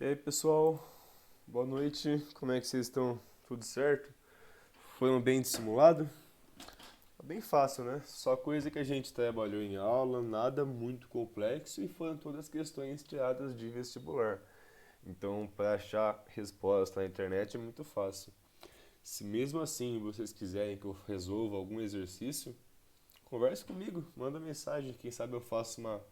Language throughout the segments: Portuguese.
E aí pessoal, boa noite, como é que vocês estão? Tudo certo? Foram bem de simulado? Bem fácil, né? Só coisa que a gente trabalhou em aula, nada muito complexo e foram todas questões tiradas de vestibular. Então, para achar resposta na internet é muito fácil. Se mesmo assim vocês quiserem que eu resolva algum exercício, converse comigo, manda mensagem, quem sabe eu faço uma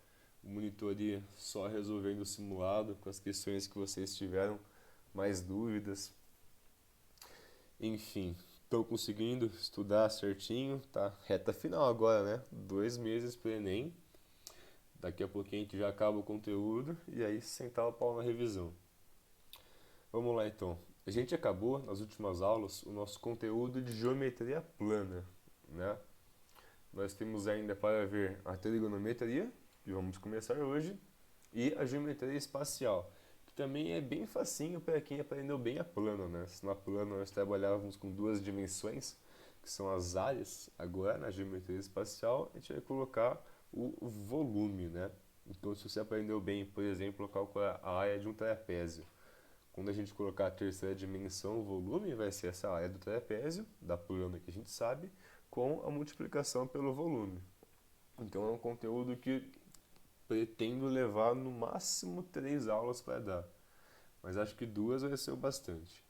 monitoria só resolvendo o simulado com as questões que vocês tiveram mais dúvidas. Enfim, estou conseguindo estudar certinho, tá? Reta final agora, né? 2 meses para Enem. Daqui a pouquinho a gente já acaba o conteúdo e aí sentar o pau na revisão. Vamos lá então. A gente acabou nas últimas aulas o nosso conteúdo de geometria plana, né? Nós temos ainda para ver a trigonometria, que vamos começar hoje, e a geometria espacial, que também é bem facinho para quem aprendeu bem a plano, né? Se na plano nós trabalhávamos com duas dimensões, que são as áreas, agora na geometria espacial a gente vai colocar o volume, né? Então se você aprendeu bem, por exemplo, calcular a área de um trapézio, quando a gente colocar a terceira dimensão, o volume vai ser essa área do trapézio, da plana que a gente sabe, com a multiplicação pelo volume. Então é um conteúdo que pretendo levar no máximo 3 aulas para dar, mas acho que 2 vai ser o bastante.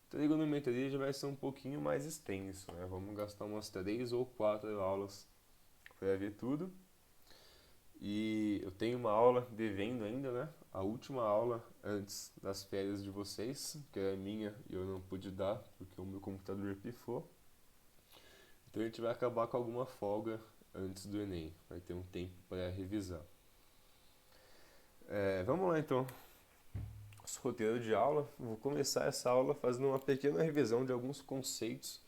Trigonometria já vai ser um pouquinho mais extenso, né? Vamos gastar umas 3 ou 4 aulas para ver tudo. E eu tenho uma aula devendo ainda, né? A última aula antes das férias de vocês, que é minha e eu não pude dar porque o meu computador pifou. Então a gente vai acabar com alguma folga antes do Enem. Vai ter um tempo para revisar. Vamos lá então. Nosso roteiro de aula. Vou começar essa aula fazendo uma pequena revisão de alguns conceitos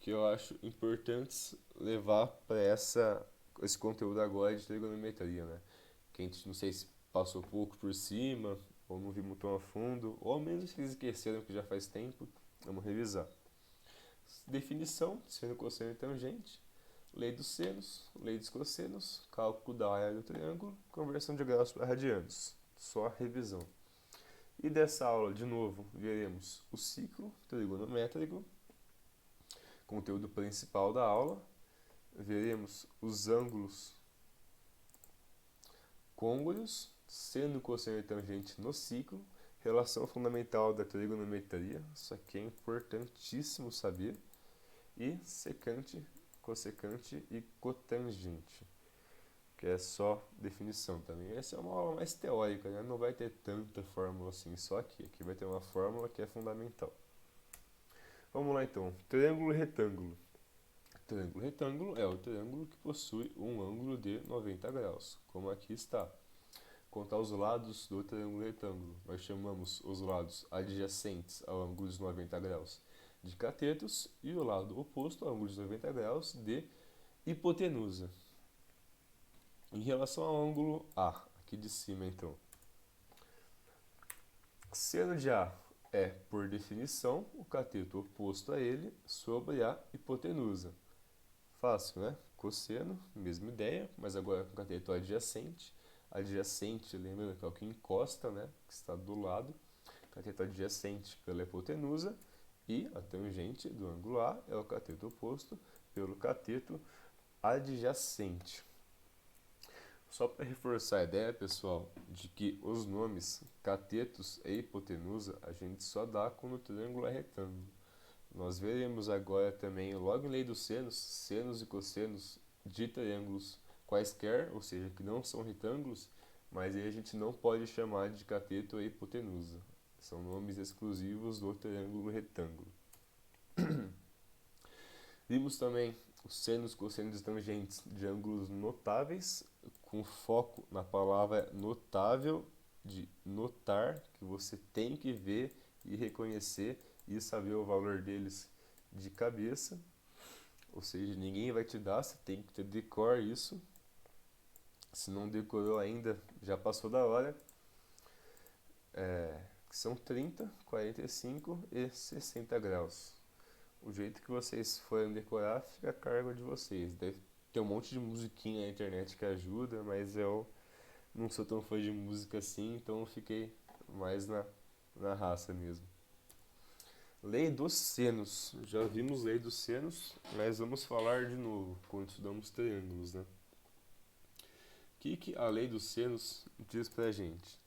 que eu acho importantes levar para esse conteúdo agora de trigonometria, né? Que a gente não sei se passou pouco por cima, ou não vimos tão a fundo, ou mesmo se eles esqueceram que já faz tempo, vamos revisar. Definição, seno, cosseno e tangente, lei dos senos, lei dos cossenos, cálculo da área do triângulo, conversão de graus para radianos. Só a revisão. E dessa aula, de novo, veremos o ciclo trigonométrico, conteúdo principal da aula. Veremos os ângulos côngruos, seno, cosseno e tangente no ciclo, relação fundamental da trigonometria, isso aqui é importantíssimo saber, e secante, cossecante e cotangente, que é só definição também. Essa é uma aula mais teórica, né? Não vai ter tanta fórmula assim, só aqui. Aqui vai ter uma fórmula que é fundamental. Vamos lá então, triângulo e retângulo. Triângulo retângulo é o triângulo que possui um ângulo de 90 graus, como aqui está. Quanto aos lados do triângulo retângulo, nós chamamos os lados adjacentes ao ângulo de 90 graus de catetos e o lado oposto ao ângulo de 90 graus de hipotenusa. Em relação ao ângulo A, aqui de cima então, seno de A é, por definição, o cateto oposto a ele sobre a hipotenusa. Fácil, né? Cosseno, mesma ideia, mas agora com cateto adjacente. Adjacente, lembrando que é o que encosta, né? Que está do lado. Cateto adjacente pela hipotenusa. E a tangente do ângulo A é o cateto oposto pelo cateto adjacente. Só para reforçar a ideia, pessoal, de que os nomes catetos e hipotenusa a gente só dá quando o triângulo é retângulo. Nós veremos agora também, logo em lei dos senos, senos e cossenos de triângulos quaisquer, ou seja, que não são retângulos, mas aí a gente não pode chamar de cateto e hipotenusa. São nomes exclusivos do triângulo retângulo. Vimos também os senos, cossenos e tangentes de ângulos notáveis, com foco na palavra notável, de notar, que você tem que ver e reconhecer e saber o valor deles de cabeça. Ou seja, ninguém vai te dar, você tem que ter decor isso. Se não decorou ainda, já passou da hora. São 30, 45 e 60 graus. O jeito que vocês forem decorar fica a cargo de vocês. Deve ter um monte de musiquinha na internet que ajuda, mas eu não sou tão fã de música assim, então eu fiquei mais na raça mesmo. Lei dos senos. Já vimos lei dos senos, mas vamos falar de novo quando estudamos triângulos, né? O que a lei dos senos diz pra gente?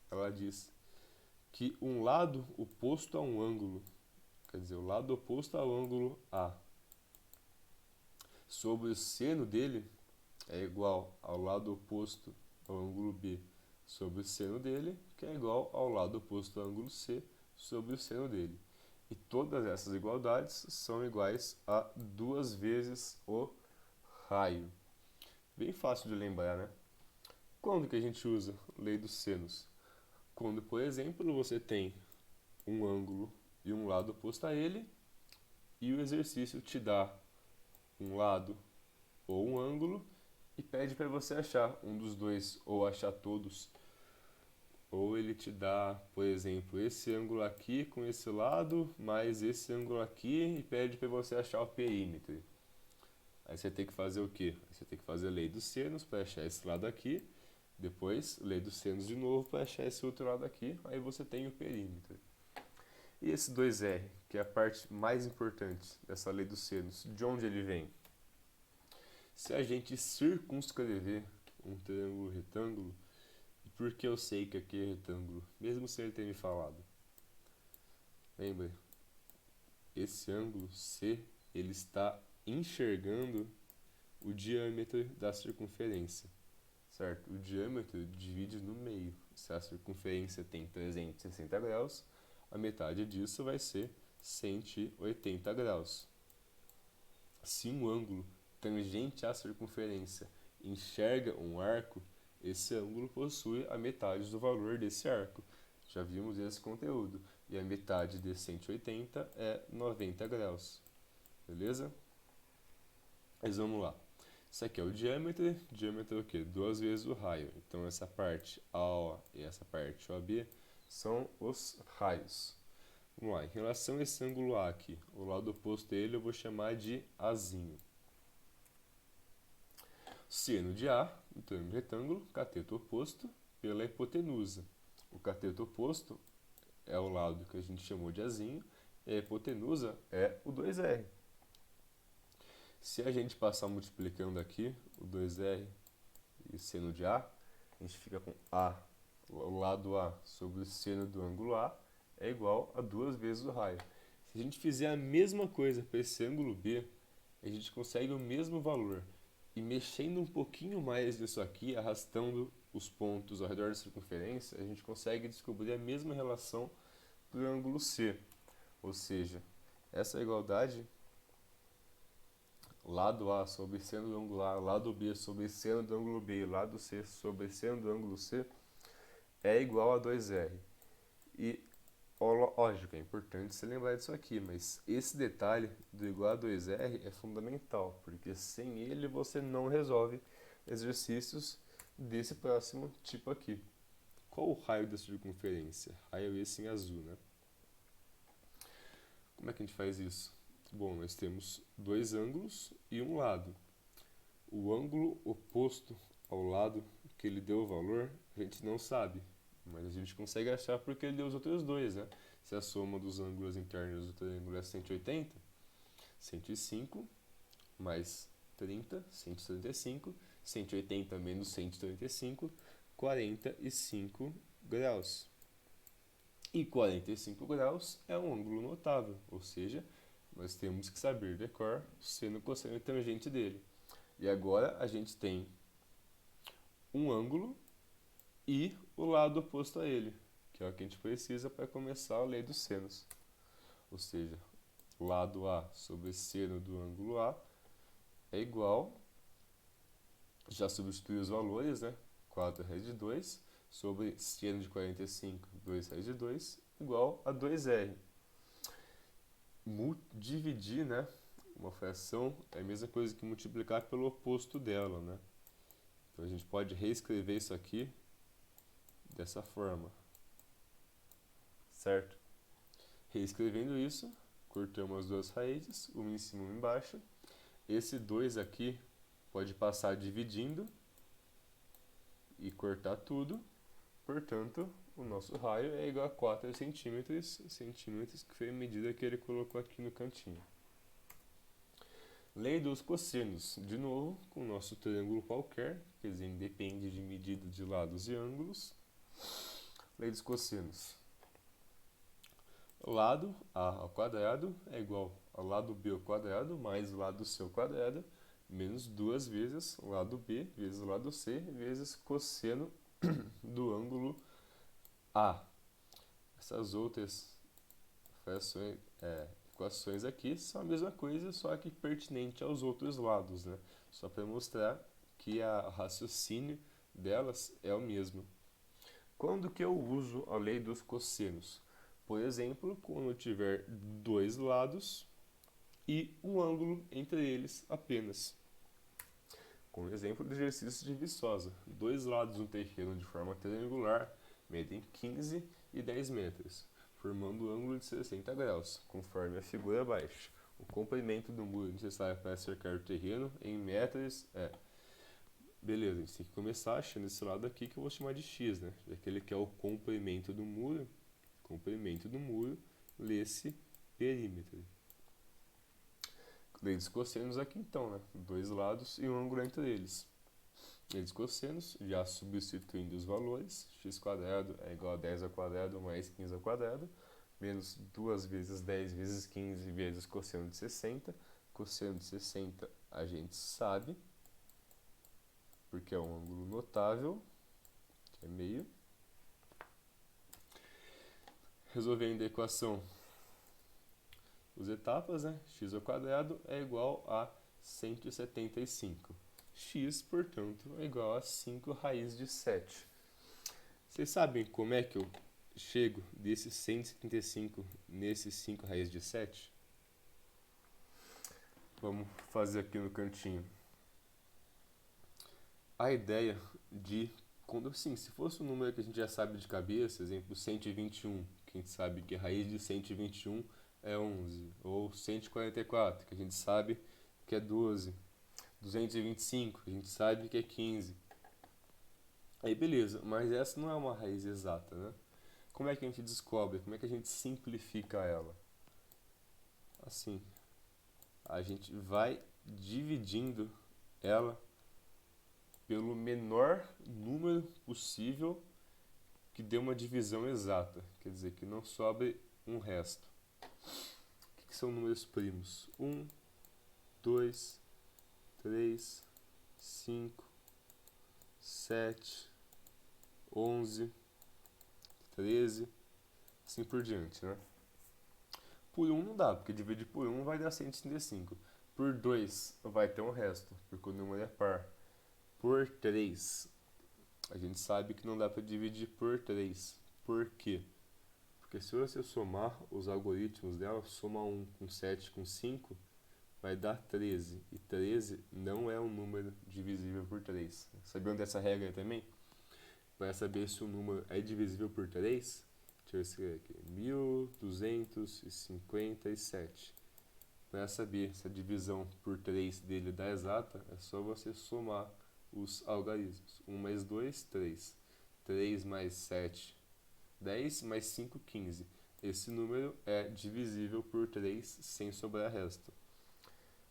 Ela diz que um lado oposto a um ângulo, quer dizer, o lado oposto ao ângulo A, sobre o seno dele é igual ao lado oposto ao ângulo B sobre o seno dele, que é igual ao lado oposto ao ângulo C sobre o seno dele. E todas essas igualdades são iguais a 2 vezes o raio. Bem fácil de lembrar, né? Quando que a gente usa a lei dos senos? Quando, por exemplo, você tem um ângulo e um lado oposto a ele, e o exercício te dá um lado ou um ângulo e pede para você achar um dos dois ou achar todos. Ou ele te dá, por exemplo, esse ângulo aqui com esse lado, mais esse ângulo aqui e pede para você achar o perímetro. Aí você tem que fazer o quê? Você tem que fazer a lei dos senos para achar esse lado aqui, depois lei dos senos de novo para achar esse outro lado aqui, aí você tem o perímetro. E esse 2R, que é a parte mais importante dessa lei dos senos, de onde ele vem? Se a gente circunscrever um triângulo retângulo, por que eu sei que aqui é retângulo? Mesmo sem ele ter me falado. Lembra? Esse ângulo C, ele está enxergando o diâmetro da circunferência. Certo? O diâmetro divide no meio. Se a circunferência tem 360 graus, a metade disso vai ser 180 graus. Se um ângulo tangente à circunferência enxerga um arco, esse ângulo possui a metade do valor desse arco. Já vimos esse conteúdo. E a metade de 180 é 90 graus. Beleza? Mas vamos lá. Isso aqui é o diâmetro. Diâmetro é o quê? 2 vezes o raio. Então essa parte AO e essa parte OB são os raios. Vamos lá. Em relação a esse ângulo A aqui, o lado oposto dele eu vou chamar de Azinho. Seno de A, um triângulo retângulo, cateto oposto pela hipotenusa. O cateto oposto é o lado que a gente chamou de Azinho e a hipotenusa é o 2R. Se a gente passar multiplicando aqui o 2R e o seno de A, a gente fica com A, o lado A sobre o seno do ângulo A é igual a 2 vezes o raio. Se a gente fizer a mesma coisa para esse ângulo B, a gente consegue o mesmo valor. E mexendo um pouquinho mais nisso aqui, arrastando os pontos ao redor da circunferência, a gente consegue descobrir a mesma relação para o ângulo C. Ou seja, essa igualdade, lado A sobre seno do ângulo A, lado B sobre seno do ângulo B, lado C sobre seno do ângulo C, é igual a 2R. E, lógico, é importante você lembrar disso aqui, mas esse detalhe do igual a 2R é fundamental, porque sem ele você não resolve exercícios desse próximo tipo aqui. Qual o raio da circunferência? Raio esse em azul, né? Como é que a gente faz isso? Bom, nós temos dois ângulos e um lado. O ângulo oposto ao lado que ele deu o valor, a gente não sabe, mas a gente consegue achar porque ele deu os outros dois, né? Se a soma dos ângulos internos do triângulo é 180, 105 mais 30, 175, 180 menos 135, 45 graus. E 45 graus é um ângulo notável, ou seja, nós temos que saber de cor seno, cosseno e tangente dele. E agora a gente tem um ângulo e o lado oposto a ele, que é o que a gente precisa para começar a lei dos senos. Ou seja, lado A sobre seno do ângulo A é igual, já substitui os valores, né? 4 raiz de 2 sobre seno de 45, 2 raiz de 2, igual a 2R. Dividir, né, uma fração é a mesma coisa que multiplicar pelo oposto dela, né? Então a gente pode reescrever isso aqui dessa forma, certo? Reescrevendo isso, cortamos as duas raízes, uma em cima e uma embaixo. Esse 2 aqui pode passar dividindo e cortar tudo. Portanto, o nosso raio é igual a 4 centímetros, que foi a medida que ele colocou aqui no cantinho. Lei dos cossenos, de novo, com o nosso triângulo qualquer, quer dizer, independe de medida de lados e ângulos. Lei dos cossenos. Lado A ao quadrado é igual ao lado B ao quadrado mais o lado C ao quadrado, menos 2 vezes o lado B vezes o lado C vezes cosseno do ângulo A. Essas outras equações aqui são a mesma coisa, só que pertinente aos outros lados, né? Só para mostrar que o raciocínio delas é o mesmo. Quando que eu uso a lei dos cossenos? Por exemplo, quando eu tiver dois lados e um ângulo entre eles apenas. Com o exemplo do exercício de Viçosa. Dois lados do terreno de forma triangular medem 15 e 10 metros, formando um ângulo de 60 graus, conforme a figura abaixo. O comprimento do muro necessário para cercar o terreno em metros é... Beleza, a gente tem que começar achando esse lado aqui que eu vou chamar de x, né? Já que ele quer o comprimento do muro, lê-se perímetro. Lei dos cossenos aqui então, né? Dois lados e um ângulo entre eles. Lei dos cossenos, já substituindo os valores, x² é igual a 10 ao quadrado mais 15 ao quadrado, menos 2 vezes 10 vezes 15 vezes cosseno de 60. Cosseno de 60 a gente sabe, porque é um ângulo notável, que é meio. Resolvendo a equação, as etapas, né? X² é igual a 175. X, portanto, é igual a 5 raiz de 7. Vocês sabem como é que eu chego desse 175 nesse 5 raiz de 7? Vamos fazer aqui no cantinho. A ideia de, quando assim, se fosse um número que a gente já sabe de cabeça, exemplo 121, que a gente sabe que a raiz de 121 é 11, ou 144, que a gente sabe que é 12, 225, que a gente sabe que é 15. Aí beleza, mas essa não é uma raiz exata, né? Como é que a gente descobre? Como é que a gente simplifica ela? Assim, a gente vai dividindo ela pelo menor número possível que dê uma divisão exata, quer dizer, que não sobre um resto. O que são números primos? 1, 2, 3, 5, 7, 11, 13, assim por diante, né? Por 1 não dá, porque dividir por 1 vai dar 135. Por 2 vai ter um resto, porque o número é par. Por 3, a gente sabe que não dá para dividir por 3. Por quê? Porque se você somar os algoritmos dela, soma 1 com 7 com 5, vai dar 13. E 13 não é um número divisível por 3. Sabiam dessa regra também? Para saber se o número é divisível por 3, deixa eu escrever aqui, 1257. Para saber se a divisão por 3 dele dá exata, é só você somar os algarismos. 1 mais 2, 3. 3 mais 7, 10 mais 5, 15. Esse número é divisível por 3 sem sobrar resto.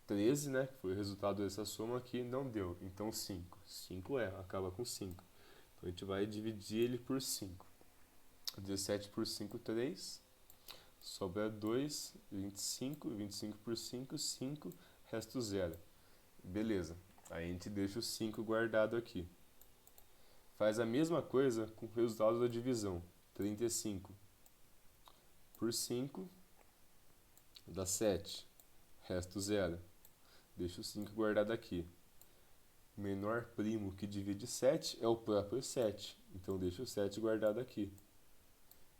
13, né, que foi o resultado dessa soma aqui, não deu. Então 5. 5 acaba com 5. Então a gente vai dividir ele por 5. 17 por 5, 3. Sobra 2, 25. 25 por 5, 5. Resto 0. Beleza. Aí a gente deixa o 5 guardado aqui. Faz a mesma coisa com o resultado da divisão. 35 por 5 dá 7. Resto 0. Deixa o 5 guardado aqui. O menor primo que divide 7 é o próprio 7. Então deixa o 7 guardado aqui.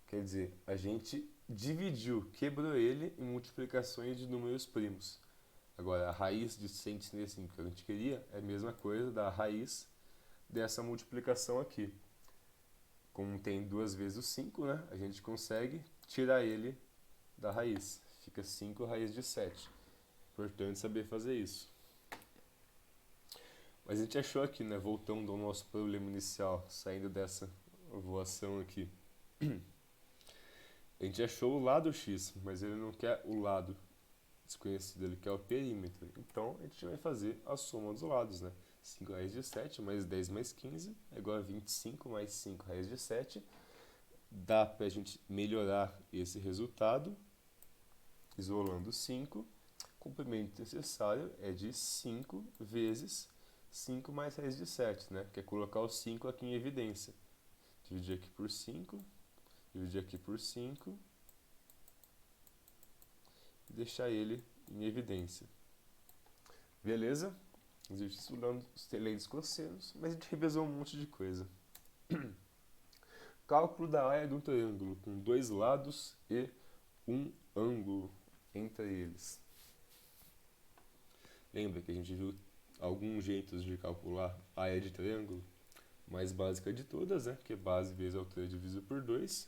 Quer dizer, a gente dividiu, quebrou ele em multiplicações de números primos. Agora, a raiz de 135 que a gente queria é a mesma coisa da raiz dessa multiplicação aqui. Como tem 2 vezes o 5, né, a gente consegue tirar ele da raiz. Fica 5 raiz de 7. Importante saber fazer isso. Mas a gente achou aqui, né, voltando ao nosso problema inicial, saindo dessa voação aqui. A gente achou o lado x, mas ele não quer o lado desconhecido, ele quer o perímetro. Então, a gente vai fazer a soma dos lados, né? 5 raiz de 7 mais 10 mais 15 é igual a 25 mais 5 raiz de 7. Dá para a gente melhorar esse resultado isolando 5. O complemento necessário é de 5 vezes 5 mais raiz de 7, né? Que é colocar o 5 aqui em evidência. Dividir aqui por 5, dividir aqui por 5 e deixar ele em evidência. Beleza? Exercício estudando os lei dos cossenos, mas a gente revisou um monte de coisa. Cálculo da área de um triângulo com dois lados e um ângulo entre eles. Lembra que a gente viu alguns jeitos de calcular a área de triângulo? Mais básica de todas, né? Que é base vezes altura dividido por 2.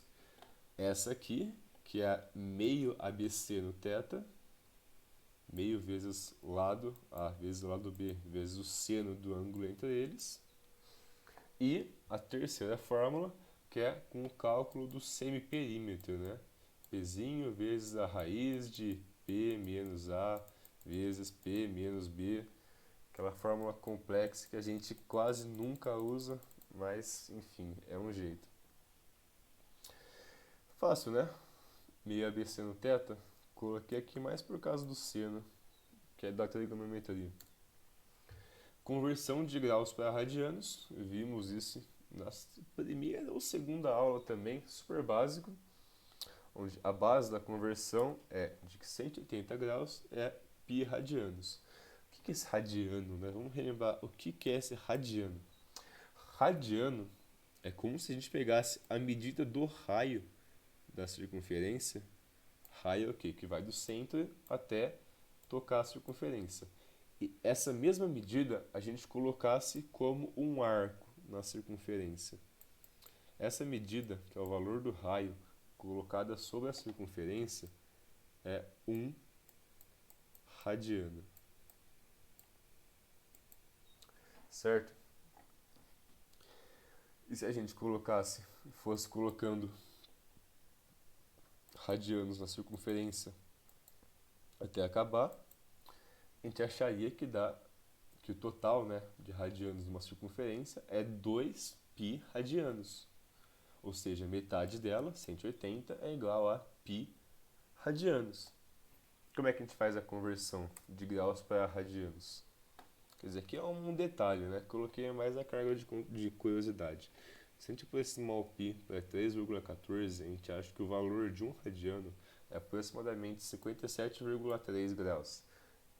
Essa aqui, que é meio ABC no θ, meio vezes lado A vezes lado B vezes o seno do ângulo entre eles. E a terceira fórmula, que é com o cálculo do semiperímetro, né? Pzinho vezes a raiz de P menos A vezes P menos B. Aquela fórmula complexa que a gente quase nunca usa, mas enfim, é um jeito. Fácil, né? Meio ABC no θ, coloquei aqui mais por causa do seno, que é da trigonometria. Conversão de graus para radianos, vimos isso na primeira ou segunda aula também, super básico, onde a base da conversão é de que 180 graus é π radianos. O que é esse radiano, né? Vamos relembrar o que é esse radiano. Radiano é como se a gente pegasse a medida do raio da circunferência. Raio é o quê? Que vai do centro até tocar a circunferência. E essa mesma medida a gente colocasse como um arco na circunferência. Essa medida, que é o valor do raio colocada sobre a circunferência, é 1 radiano. Certo? E se a gente fosse colocando radianos na circunferência até acabar, a gente acharia que que o total, né, de radianos numa circunferência é 2π radianos. Ou seja, metade dela, 180, é igual a π radianos. Como é que a gente faz a conversão de graus para radianos? Quer dizer, aqui é um detalhe, né? Coloquei mais a carga de curiosidade. Se a gente aproximar o π para 3,14, a gente acha que o valor de um radiano é aproximadamente 57,3 graus.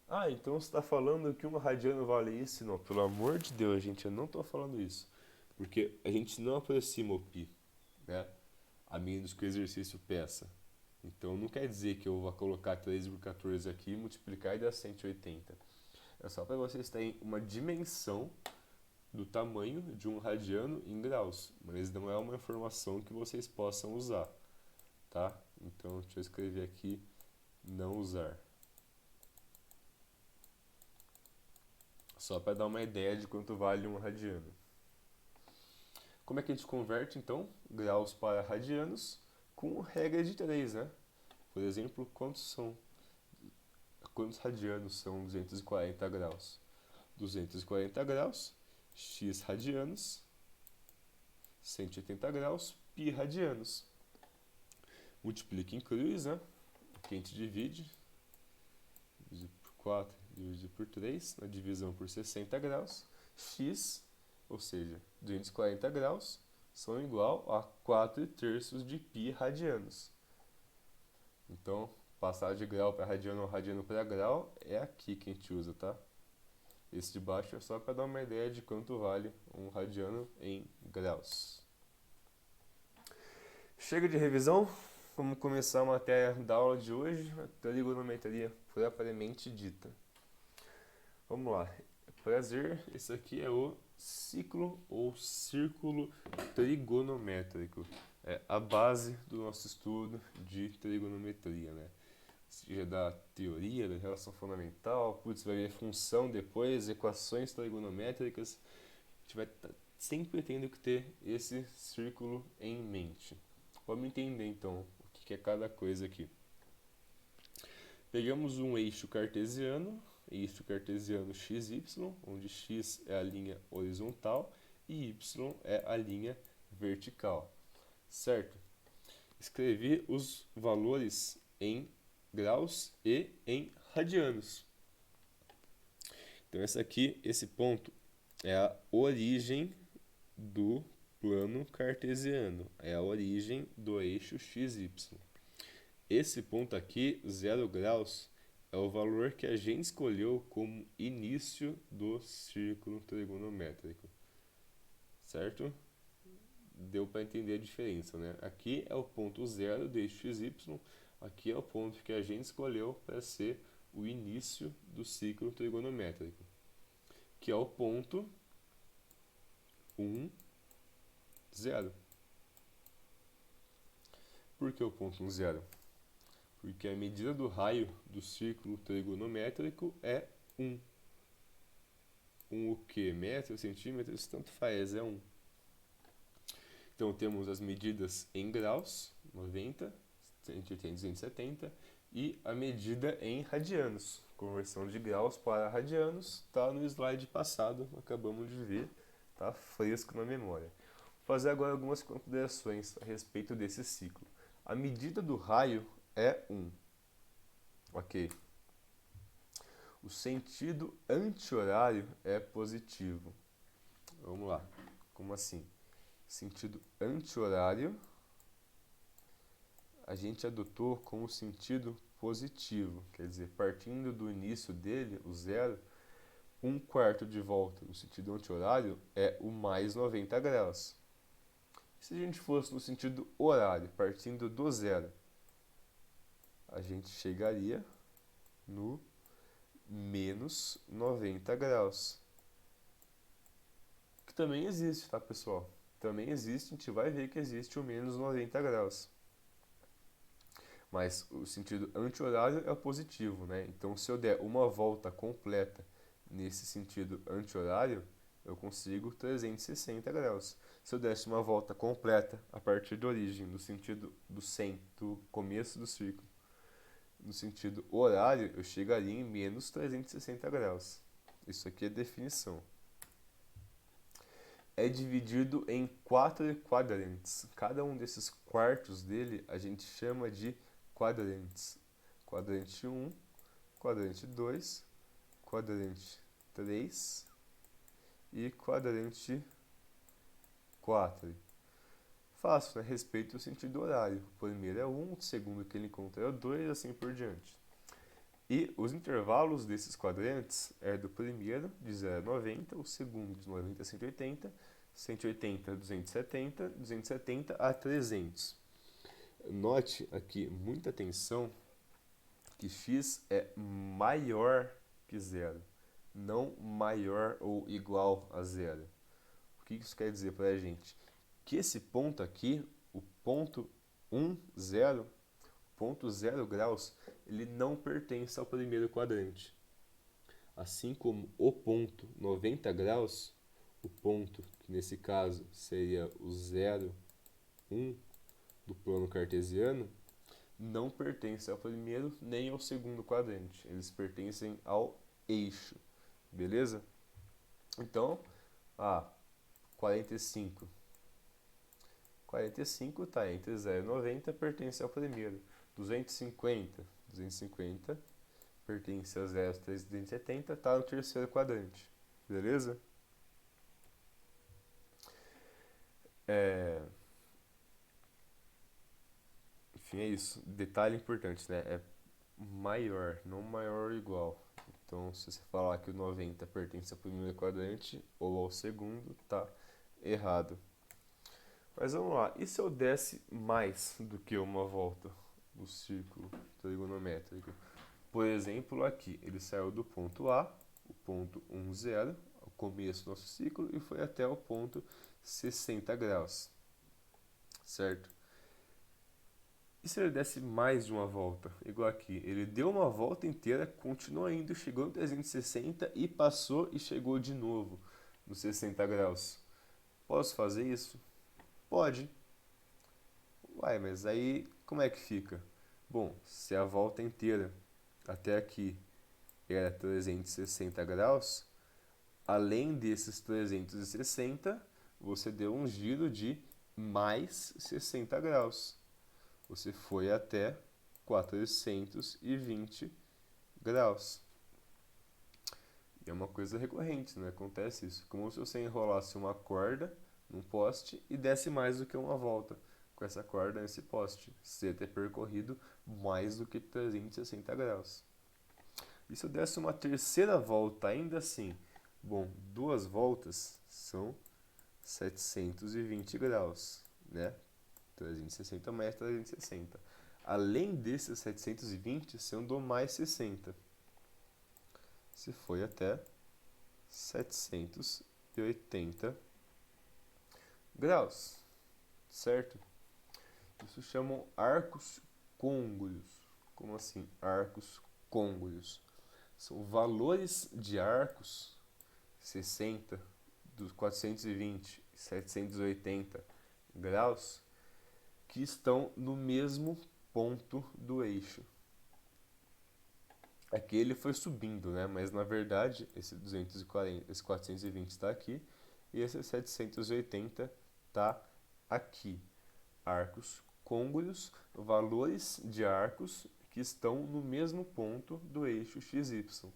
Ah, então você está falando que um radiano vale isso? Não, pelo amor de Deus, gente, eu não estou falando isso. Porque a gente não aproxima o π, né? A menos que o exercício peça. Então não quer dizer que eu vou colocar 3,14 aqui, multiplicar e dar 180. É só para vocês terem uma dimensão do tamanho de um radiano em graus, mas não é uma informação que vocês possam usar, tá? Então deixa eu escrever aqui, não usar. Só para dar uma ideia de quanto vale um radiano. Como é que a gente converte, então, graus para radianos com regra de 3, né? Por exemplo, quantos radianos são 240 graus? 240 graus, x radianos, 180 graus, π radianos. Multiplica em cruz, né? Aqui a gente divide por 4, dividido por 3, na divisão por 60 graus, x, ou seja, 240 graus, são igual a 4/3 de π radianos. Então, passar de grau para radiano ou radiano para grau é aqui que a gente usa, tá? Esse de baixo é só para dar uma ideia de quanto vale um radiano em graus. Chega de revisão, vamos começar a matéria da aula de hoje, a trigonometria propriamente dita. Vamos lá. Prazer, esse aqui é o ciclo ou círculo trigonométrico. É a base do nosso estudo de trigonometria, né? Seja da teoria, da relação fundamental, vai ver função depois, equações trigonométricas. A gente vai sempre tendo que ter esse círculo em mente. Vamos entender então o que é cada coisa aqui. Pegamos um eixo cartesiano XY, onde x é a linha horizontal e y é a linha vertical, certo? Escrevi os valores em graus e em radianos. Então esse ponto é a origem do plano cartesiano, é a origem do eixo XY. Esse ponto aqui, 0 graus, é o valor que a gente escolheu como início do círculo trigonométrico, certo? Deu para entender a diferença, né? Aqui é o ponto 0 do eixo XY, aqui é o ponto que a gente escolheu para ser o início do ciclo trigonométrico, que é o ponto 1, 0. Por que o ponto 1, 0? Porque a medida do raio do círculo trigonométrico é 1. 1 o que? Metros, centímetros, tanto faz, é 1. Então temos as medidas em graus, 90, 180, 270, e a medida em radianos. Conversão de graus para radianos está no slide passado, acabamos de ver, está fresco na memória. Vou fazer agora algumas considerações a respeito desse ciclo. A medida do raio é 1. Ok. O sentido anti-horário é positivo. Vamos lá. Como assim? Sentido anti-horário a gente adotou como sentido positivo. Quer dizer, partindo do início dele, o 0, 1/4 de volta no sentido anti-horário é o mais 90 graus. Se a gente fosse no sentido horário, partindo do 0, a gente chegaria no menos 90 graus. Que também existe, tá, pessoal? Também existe, a gente vai ver que existe o menos 90 graus. Mas o sentido anti-horário é o positivo, né? Então, se eu der uma volta completa nesse sentido anti-horário, eu consigo 360 graus. Se eu desse uma volta completa a partir da origem, do sentido do 100, do começo do círculo, no sentido horário, eu chegaria em menos 360 graus. Isso aqui é definição. É dividido em 4 quadrantes. Cada um desses quartos dele a gente chama de quadrantes. Quadrante 1, quadrante 2, quadrante 3 e quadrante 4. Fácil, né? Respeito o sentido horário. O primeiro é 1, o segundo que ele encontra é o 2, assim por diante. E os intervalos desses quadrantes é do primeiro, de 0 a 90, o segundo, de 90 a 180, 180 a 270, 270 a 300. Note aqui, muita atenção, que x é maior que 0, não maior ou igual a 0. O que isso quer dizer para a gente? Que esse ponto aqui, o ponto 1, 0, ponto 0 graus, ele não pertence ao primeiro quadrante. Assim como o ponto 90 graus, o ponto que nesse caso seria o 0, 1 do plano cartesiano, não pertence ao primeiro nem ao segundo quadrante. Eles pertencem ao eixo. Beleza? Então, 45. 45 está entre 0 e 90, pertence ao primeiro. 250 pertence a 0, 3, 270, está no terceiro quadrante. Beleza? Enfim, é isso. Detalhe importante, né? É maior, não maior ou igual. Então, se você falar que o 90 pertence ao primeiro quadrante ou ao segundo, tá errado. Mas vamos lá. E se eu desse mais do que uma volta no círculo trigonométrico? Por exemplo, aqui, ele saiu do ponto A, o ponto 1, 0, o começo do nosso ciclo, e foi até o ponto 60 graus, certo? E se ele desse mais de uma volta, igual aqui, ele deu uma volta inteira, continuou indo, chegou no 360 e passou e chegou de novo no 60 graus. Posso fazer isso? Pode. Uai, mas aí como é que fica? Bom, se a volta inteira até aqui era 360 graus, além desses 360, você deu um giro de mais 60 graus. Você foi até 420 graus. E é uma coisa recorrente, né? Acontece isso. Como se você enrolasse uma corda num poste e desse mais do que uma volta com essa corda nesse poste. Você ia ter percorrido mais do que 360 graus. E se eu desse uma terceira volta ainda assim? Bom, duas voltas são 720 graus, né? 360 mais 360. Além desses 720, você andou mais 60. Você foi até 780 graus, certo? Isso chamam arcos côngruos. Como assim, arcos côngruos? São valores de arcos 60, dos 420 e 780 graus que estão no mesmo ponto do eixo. Aqui ele foi subindo, né? Mas na verdade esse 240, esse 420 está aqui e esse 780 está aqui. Arcos côngruos, valores de arcos que estão no mesmo ponto do eixo XY.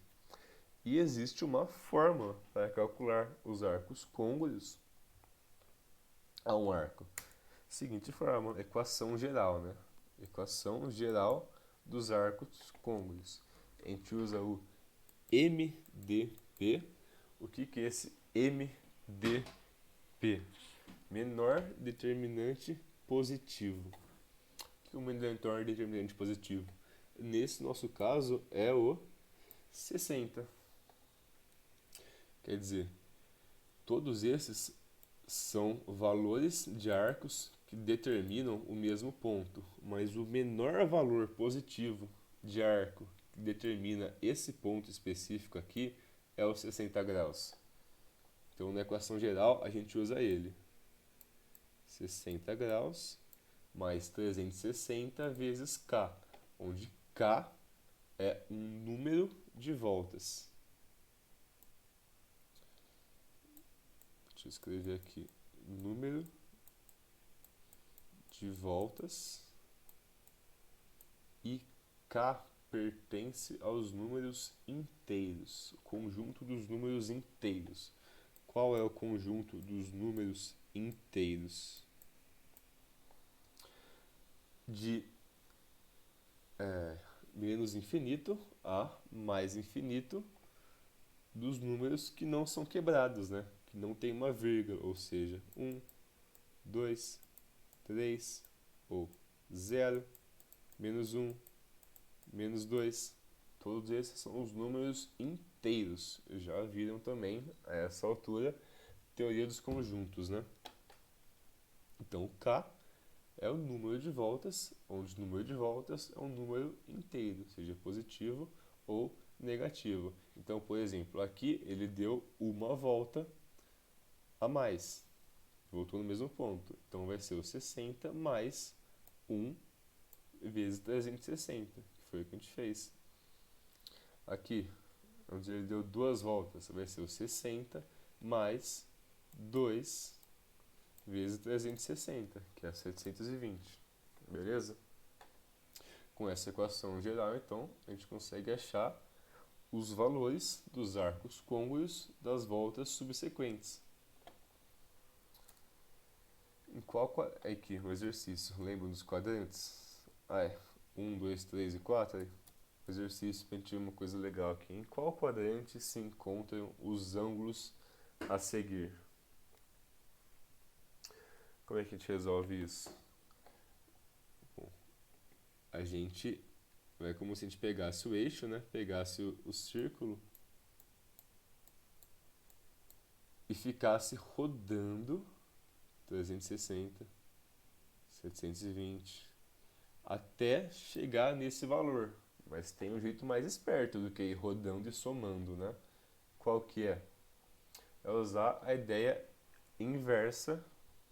E existe uma fórmula para calcular os arcos côngruos a um arco. Seguinte fórmula, equação geral, né? Equação geral dos arcos côngruos. A gente usa o MDP. O que é esse MDP? Menor determinante positivo. O que é o menor determinante positivo? Nesse nosso caso é o 60. Quer dizer, todos esses são valores de arcos que determinam o mesmo ponto, mas o menor valor positivo de arco que determina esse ponto específico aqui é o 60 graus. Então, na equação geral, a gente usa ele. 60 graus mais 360 vezes K, onde K é um número de voltas. Deixa eu escrever aqui. Número de voltas e K pertence aos números inteiros, o conjunto dos números inteiros. Qual é o conjunto dos números inteiros? De menos infinito a mais infinito dos números que não são quebrados, né? Que não tem uma vírgula, ou seja, 1, 2, 3, ou 0, menos 1, menos 2. Todos esses são os números inteiros. Já viram também, a essa altura, teoria dos conjuntos, né? Então, K é o número de voltas, onde o número de voltas é um número inteiro, seja positivo ou negativo. Então, por exemplo, aqui ele deu uma volta a mais, voltou no mesmo ponto. Então, vai ser o 60 mais 1 vezes 360, que foi o que a gente fez. Aqui, onde ele deu duas voltas, vai ser o 60 mais 2 vezes 360, que é 720. Beleza? Com essa equação geral, então, a gente consegue achar os valores dos arcos côngruos das voltas subsequentes. Em qual aqui o exercício? Lembra dos quadrantes? 1, 2, 3 e 4. O exercício para a gente ver uma coisa legal aqui. Em qual quadrante se encontram os ângulos a seguir? Como é que a gente resolve isso? Bom, a gente é como se a gente pegasse o eixo, né? Pegasse o círculo e ficasse rodando 360, 720, até chegar nesse valor. Mas tem um jeito mais esperto do que ir rodando e somando, né? Qual que é? É usar a ideia inversa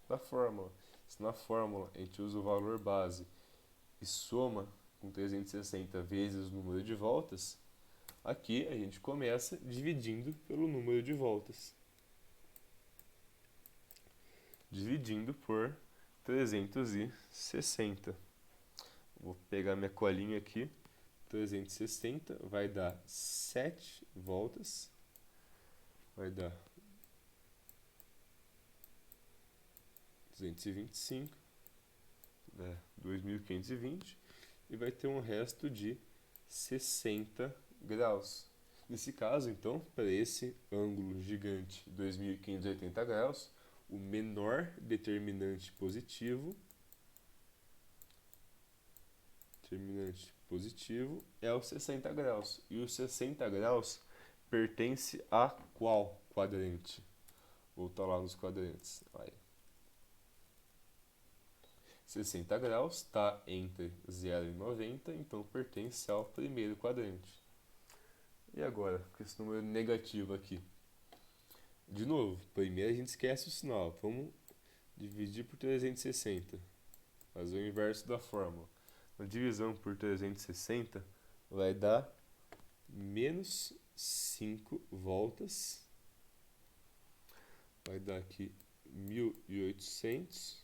da fórmula. Se na fórmula a gente usa o valor base e soma com 360 vezes o número de voltas, aqui a gente começa dividindo pelo número de voltas. Dividindo por 360. Vou pegar minha colinha aqui. 360 vai dar 7 voltas. Vai dar 225. 2.520. E vai ter um resto de 60 graus. Nesse caso, então, para esse ângulo gigante 2.580 graus, o menor determinante positivo é o 60 graus. E o 60 graus pertence a qual quadrante? Vou voltar lá nos quadrantes. Aí. 60 graus está entre 0 e 90, então pertence ao primeiro quadrante. E agora, com esse número negativo aqui? De novo, primeiro a gente esquece o sinal. Vamos dividir por 360. Fazer o inverso da fórmula. A divisão por 360 vai dar menos 5 voltas. Vai dar aqui 1.800.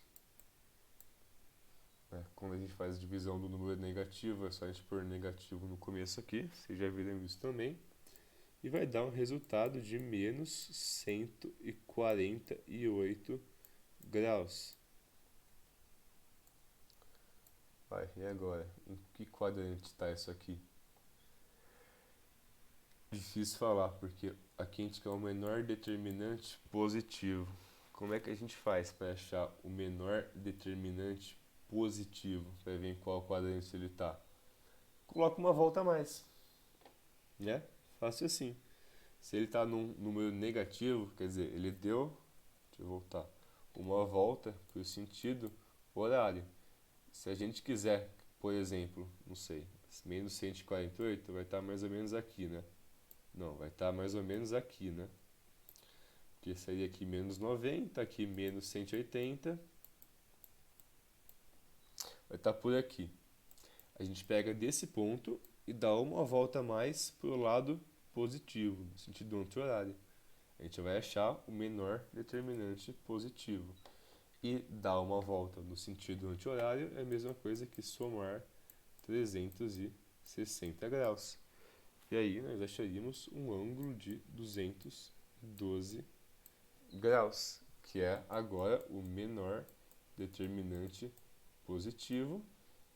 Quando a gente faz a divisão do número negativo, é só a gente pôr negativo no começo aqui. Vocês já viram isso também. E vai dar um resultado de menos 148 graus. E agora? Em que quadrante está isso aqui? Difícil falar, porque aqui a gente quer o menor determinante positivo. Como é que a gente faz para achar o menor determinante positivo? Para ver em qual quadrante ele está? Coloca uma volta a mais. Né? Fácil assim. Se ele está num número negativo, quer dizer, ele deu, deixa eu voltar, uma volta para o sentido horário. Se a gente quiser, por exemplo, não sei, menos 148 vai estar mais ou menos aqui, né? Não, vai estar mais ou menos aqui, né? Porque seria aqui menos 90, aqui menos 180. Vai estar por aqui. A gente pega desse ponto e dá uma volta a mais para o lado positivo, no sentido anti-horário. A gente vai achar o menor determinante positivo. E dar uma volta no sentido anti-horário é a mesma coisa que somar 360 graus. E aí nós acharíamos um ângulo de 212 graus, que é agora o menor determinante positivo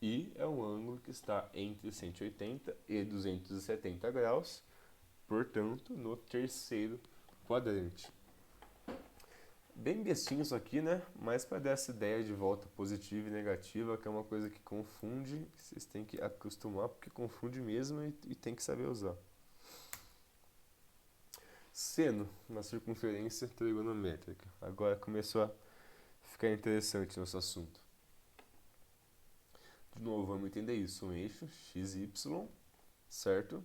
e é um ângulo que está entre 180 e 270 graus, portanto, no terceiro quadrante. Bem bestinho isso aqui, né? Mas para dar essa ideia de volta positiva e negativa, que é uma coisa que confunde, vocês têm que acostumar, porque confunde mesmo e tem que saber usar. Seno na circunferência trigonométrica. Agora começou a ficar interessante nosso assunto. De novo, vamos entender isso. Um eixo x e y, certo?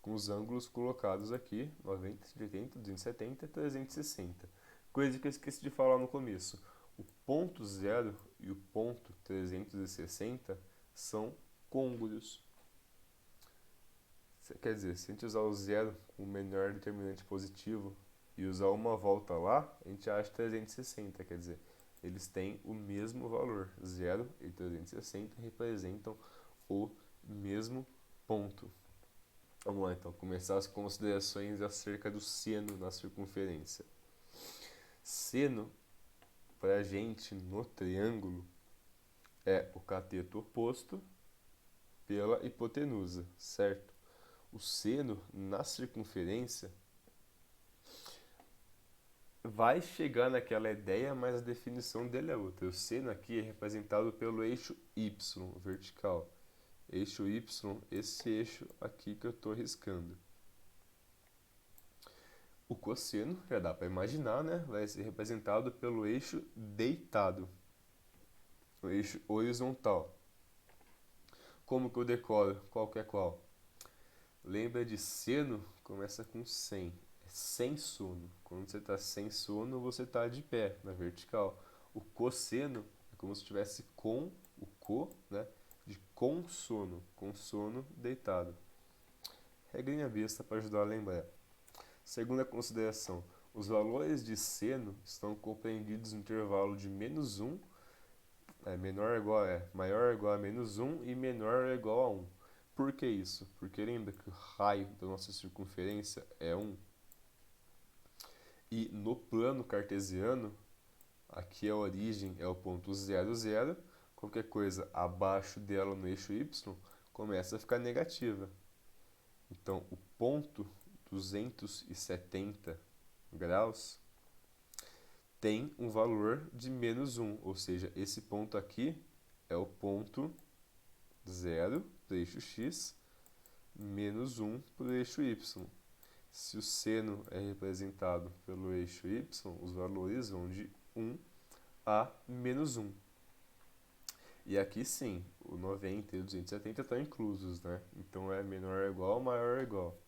Com os ângulos colocados aqui, 90, 180, 270 e 360. Coisa que eu esqueci de falar no começo. O ponto 0 e o ponto 360 são côngruos. Quer dizer, se a gente usar o 0 como menor determinante positivo e usar uma volta lá, a gente acha 360. Quer dizer, eles têm o mesmo valor. 0 e 360 representam o mesmo ponto. Vamos lá, então, começar as considerações acerca do seno na circunferência. Seno, para a gente, no triângulo, é o cateto oposto pela hipotenusa, certo? O seno na circunferência vai chegar naquela ideia, mas a definição dele é outra. O seno aqui é representado pelo eixo y, vertical. Eixo y, esse eixo aqui que eu estou riscando. O cosseno, já dá para imaginar, né? Vai ser representado pelo eixo deitado, o eixo horizontal. Como que eu decoro? Qual que é qual? Lembra de seno? Começa com sem. É sem sono. Quando você está sem sono, você está de pé, na vertical. O cosseno é como se tivesse com o co, né, de com sono deitado. Regrinha besta para ajudar a lembrar. Segunda consideração, os valores de seno estão compreendidos no intervalo de -1, maior ou igual a -1 e menor ou igual a 1. Por que isso? Porque lembra que o raio da nossa circunferência é 1. E no plano cartesiano, aqui a origem é o ponto 0, 0. Qualquer coisa abaixo dela no eixo y começa a ficar negativa. Então, o ponto 270 graus tem um valor de -1, ou seja, esse ponto aqui é o ponto 0 do eixo x, -1 para o eixo y. Se o seno é representado pelo eixo y, os valores vão de 1 a -1. E aqui sim, o 90 e o 270 estão inclusos, né? Então é menor ou igual, maior ou igual.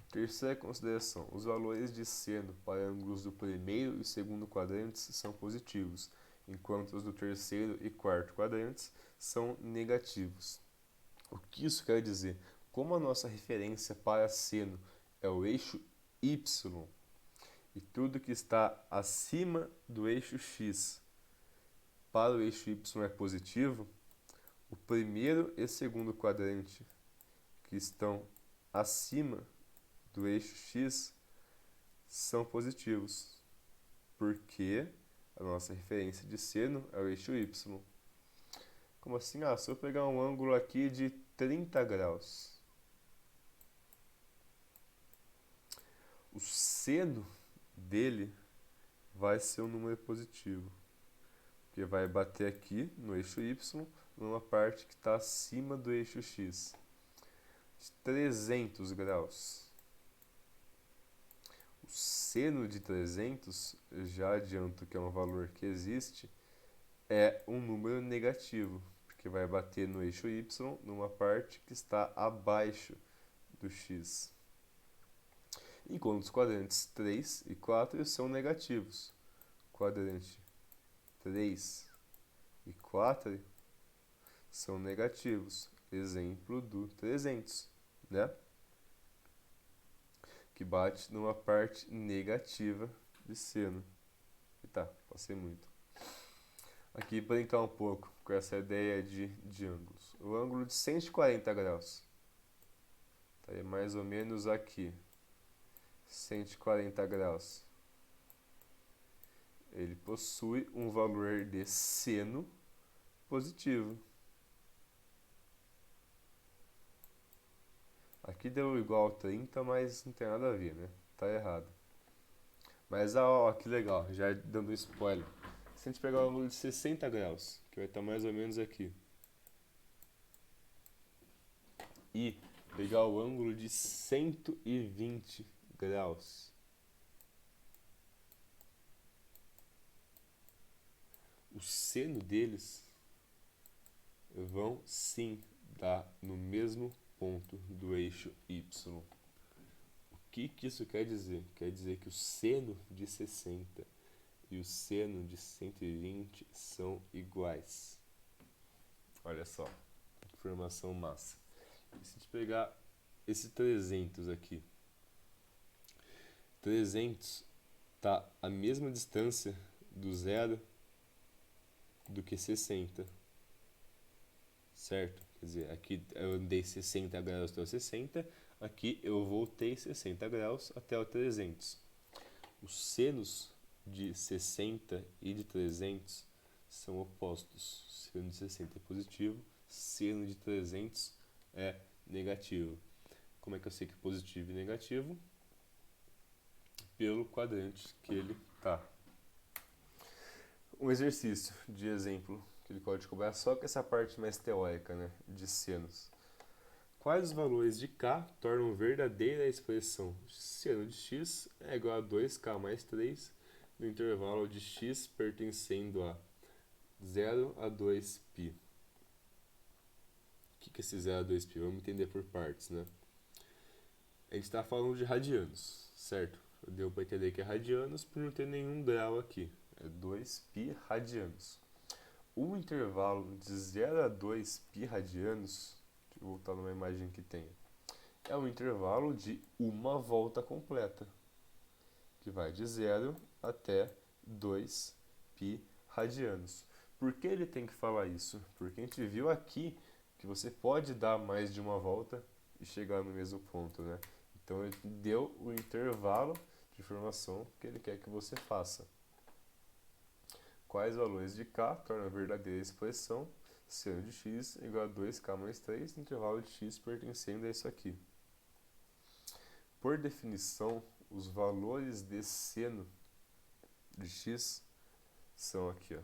Terceira consideração, os valores de seno para ângulos do primeiro e segundo quadrantes são positivos, enquanto os do terceiro e quarto quadrantes são negativos. O que isso quer dizer? Como a nossa referência para seno é o eixo y, e tudo que está acima do eixo x para o eixo y é positivo, o primeiro e segundo quadrante que estão acima do eixo x são positivos, porque a nossa referência de seno é o eixo y. Como assim? Se eu pegar um ângulo aqui de 30 graus, o seno dele vai ser um número positivo, porque vai bater aqui no eixo y, numa parte que está acima do eixo x. De 300 graus. O seno de 300, já adianto que é um valor que existe, é um número negativo, porque vai bater no eixo y numa parte que está abaixo do x. Enquanto os quadrantes 3 e 4 são negativos. Quadrante 3 e 4 são negativos. Exemplo do 300, né? Que bate numa parte negativa de seno. E tá, passei muito. Aqui brincar um pouco com essa ideia de ângulos. O ângulo de 140 graus tá mais ou menos aqui. 140 graus. Ele possui um valor de seno positivo. Aqui deu igual a 30, mas não tem nada a ver, né? Tá errado. Mas ó, que legal, já dando spoiler. Se a gente pegar o ângulo de 60 graus, que vai estar mais ou menos aqui, e pegar o ângulo de 120 graus, o seno deles vão sim dar no mesmo ponto do eixo y. O que isso quer dizer? Quer dizer que o seno de 60 e o seno de 120 são iguais. Olha só, informação massa. E se a gente pegar esse 300 aqui, 300 está a mesma distância do zero do que 60, certo? Quer dizer, aqui eu andei 60 graus até o 60, aqui eu voltei 60 graus até o 300. Os senos de 60 e de 300 são opostos. Seno de 60 é positivo, seno de 300 é negativo. Como é que eu sei que é positivo e negativo? Pelo quadrante que ele está. Um exercício de exemplo que ele pode cobrar só com essa parte mais teórica, né, de senos. Quais os valores de k tornam verdadeira a expressão seno de x é igual a 2k mais 3 no intervalo de x pertencendo a 0 a 2π? O que é esse 0 a 2π? Vamos entender por partes, né? A gente está falando de radianos, certo? Deu para entender que é radianos por não ter nenhum grau aqui. é 2π radianos. O intervalo de 0 a 2π radianos, deixa eu voltar numa imagem que tenha, é um intervalo de uma volta completa, que vai de 0 até 2π radianos. Por que ele tem que falar isso? Porque a gente viu aqui que você pode dar mais de uma volta e chegar no mesmo ponto, né? Então ele deu o intervalo de informação que ele quer que você faça. Quais valores de k tornam a verdadeira expressão seno de x igual a 2k mais 3 no intervalo de x pertencendo a isso aqui. Por definição, os valores de seno de x são aqui, ó,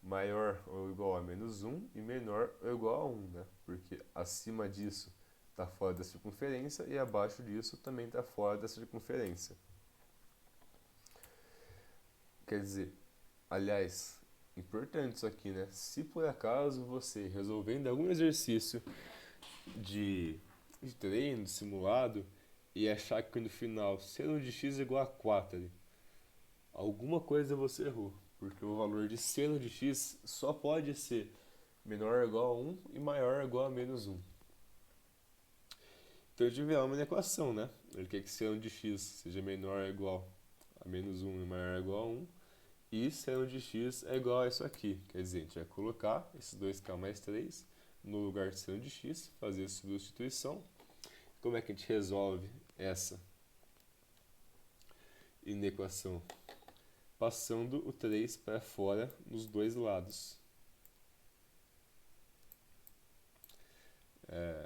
maior ou igual a menos 1 e menor ou igual a 1, né? Porque acima disso está fora da circunferência e abaixo disso também está fora da circunferência. Quer dizer, aliás, importante isso aqui, né? Se por acaso você, resolvendo algum exercício de treino, de simulado, e achar que no final seno de x é igual a 4, alguma coisa você errou, porque o valor de seno de x só pode ser menor ou igual a 1 e maior ou igual a menos 1. Então eu tive uma equação, né? Ele quer que seno de x seja menor ou igual a menos 1 e maior ou igual a 1. E seno de x é igual a isso aqui. Quer dizer, a gente vai colocar esses 2k mais 3 no lugar de seno de x, fazer a substituição. Como é que a gente resolve essa inequação? Passando o 3 para fora nos dois lados.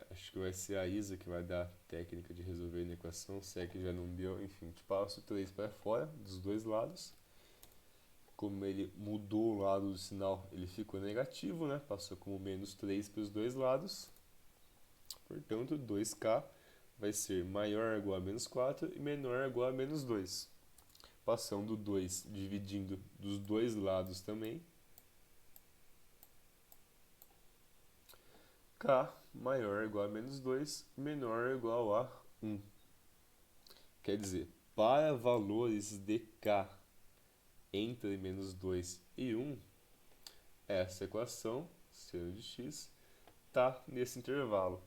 Acho que vai ser a Isa que vai dar a técnica de resolver a inequação, se é que já não deu. Enfim, a gente passa o 3 para fora dos dois lados. Como ele mudou o lado do sinal, ele ficou negativo, né? Passou como menos 3 para os dois lados. Portanto, 2k vai ser maior ou igual a menos 4 e menor ou igual a menos 2. Passando 2 dividindo dos dois lados também. K maior ou igual a menos 2 e menor ou igual a 1. Quer dizer, para valores de k entre menos 2 e 1, essa equação, seno de x, está nesse intervalo.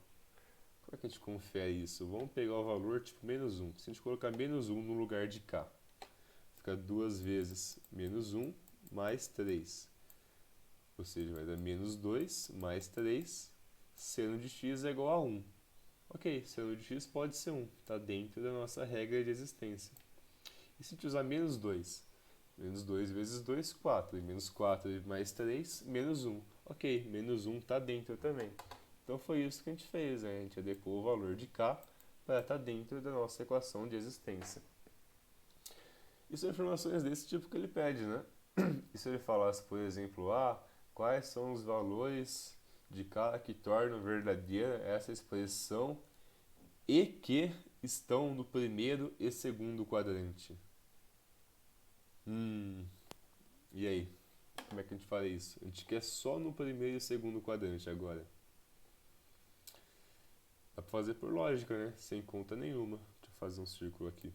Como é que a gente confere isso? Vamos pegar o valor tipo menos 1. Se a gente colocar menos 1 no lugar de k, fica 2 vezes menos 1 mais 3. Ou seja, vai dar menos 2 mais 3. Seno de x é igual a 1. Ok, seno de x pode ser 1. Está dentro da nossa regra de existência. E se a gente usar menos 2? Menos 2 vezes 2, 4. E menos 4 mais 3, menos 1. Ok, menos 1 está dentro também. Então foi isso que a gente fez, né? A gente adequou o valor de k para estar dentro da nossa equação de existência. E são informações desse tipo que ele pede, né? E se ele falasse, por exemplo, quais são os valores de k que tornam verdadeira essa expressão e que estão no primeiro e segundo quadrante? E aí? Como é que a gente faz isso? A gente quer só no primeiro e segundo quadrante agora. Dá pra fazer por lógica, né? Sem conta nenhuma. Deixa eu fazer um círculo aqui.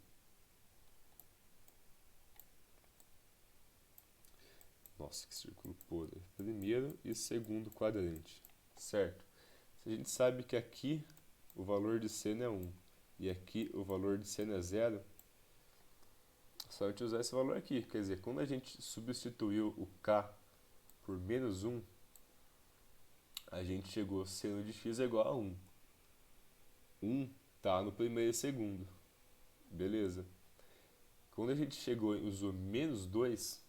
Nossa, que círculo podre. Primeiro e segundo quadrante. Certo? Se a gente sabe que aqui o valor de seno é 1 e aqui o valor de seno é 0, só a gente usar esse valor aqui. Quer dizer, quando a gente substituiu o k por menos 1, a gente chegou seno de x é igual a 1. 1 tá no primeiro e segundo. Beleza. Quando a gente chegou e usou menos 2,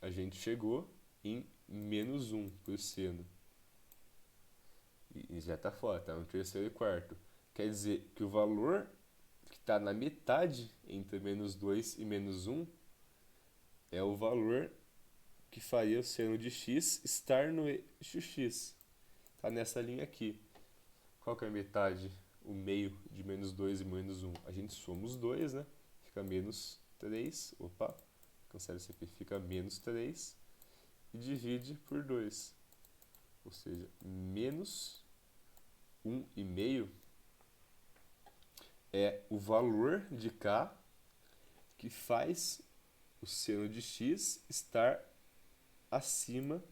a gente chegou em menos 1 por seno. E já está fora, está no terceiro e quarto. Quer dizer que o valor que está na metade entre menos 2 e menos 1 é o valor que faria o seno de x estar no eixo x. Está nessa linha aqui. Qual que é a metade? O meio de menos 2 e menos 1. A gente soma os dois, né? Fica menos 3. Opa, cancela isso aqui. Fica menos 3 e divide por 2. Ou seja, menos 1,5 é o valor de k que faz o seno de x estar acima,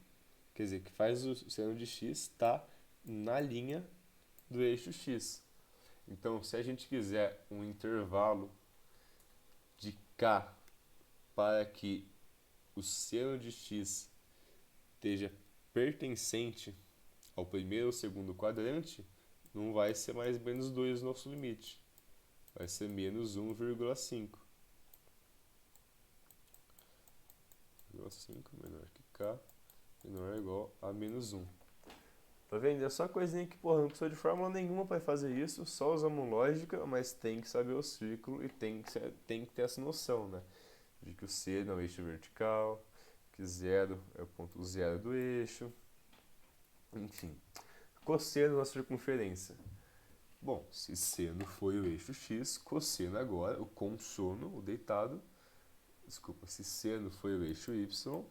quer dizer, que faz o seno de x estar na linha do eixo x. Então, se a gente quiser um intervalo de k para que o seno de x esteja pertencente ao primeiro ou segundo quadrante, não vai ser mais menos 2 o nosso limite. Vai ser menos 1,5. 5 menor que k, menor ou igual a menos 1. Tá vendo? É só coisinha que, porra, não precisa de fórmula nenhuma para fazer isso, só usamos lógica, mas tem que saber o círculo e tem que ter essa noção, né? De que o seno é o eixo vertical, que 0 é o ponto zero do eixo, enfim. Cosseno da circunferência. Bom, se seno foi o eixo x, cosseno agora, o consono, o deitado, desculpa, se seno foi o eixo y,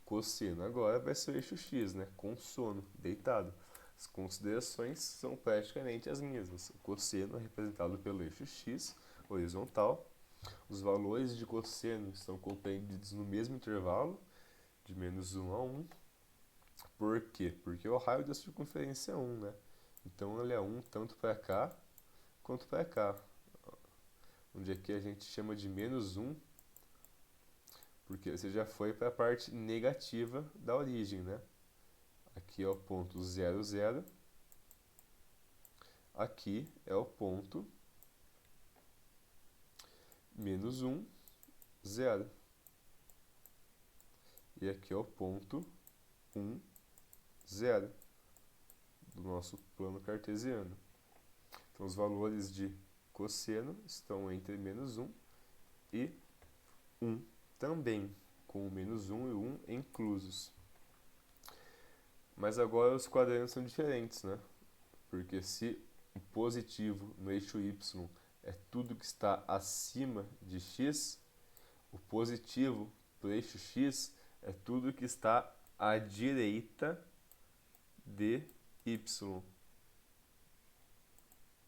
cosseno agora vai ser o eixo x, né? Consono, deitado. As considerações são praticamente as mesmas. O cosseno é representado pelo eixo x, horizontal. Os valores de cosseno estão compreendidos no mesmo intervalo, de menos 1 a 1. Por quê? Porque o raio da circunferência é 1, né? Então ele é 1 tanto para cá quanto para cá. Onde aqui a gente chama de menos 1, porque você já foi para a parte negativa da origem, né? Aqui é o ponto 0, 0. Aqui é o ponto menos 1, 0. E aqui é o ponto 1, 0 do nosso plano cartesiano. Então, os valores de cosseno estão entre menos 1 e 1 também, com o menos 1 e o 1 inclusos. Mas agora os quadrantes são diferentes, né? Porque se o positivo no eixo y é tudo que está acima de x, o positivo para o eixo x é tudo que está à direita de y.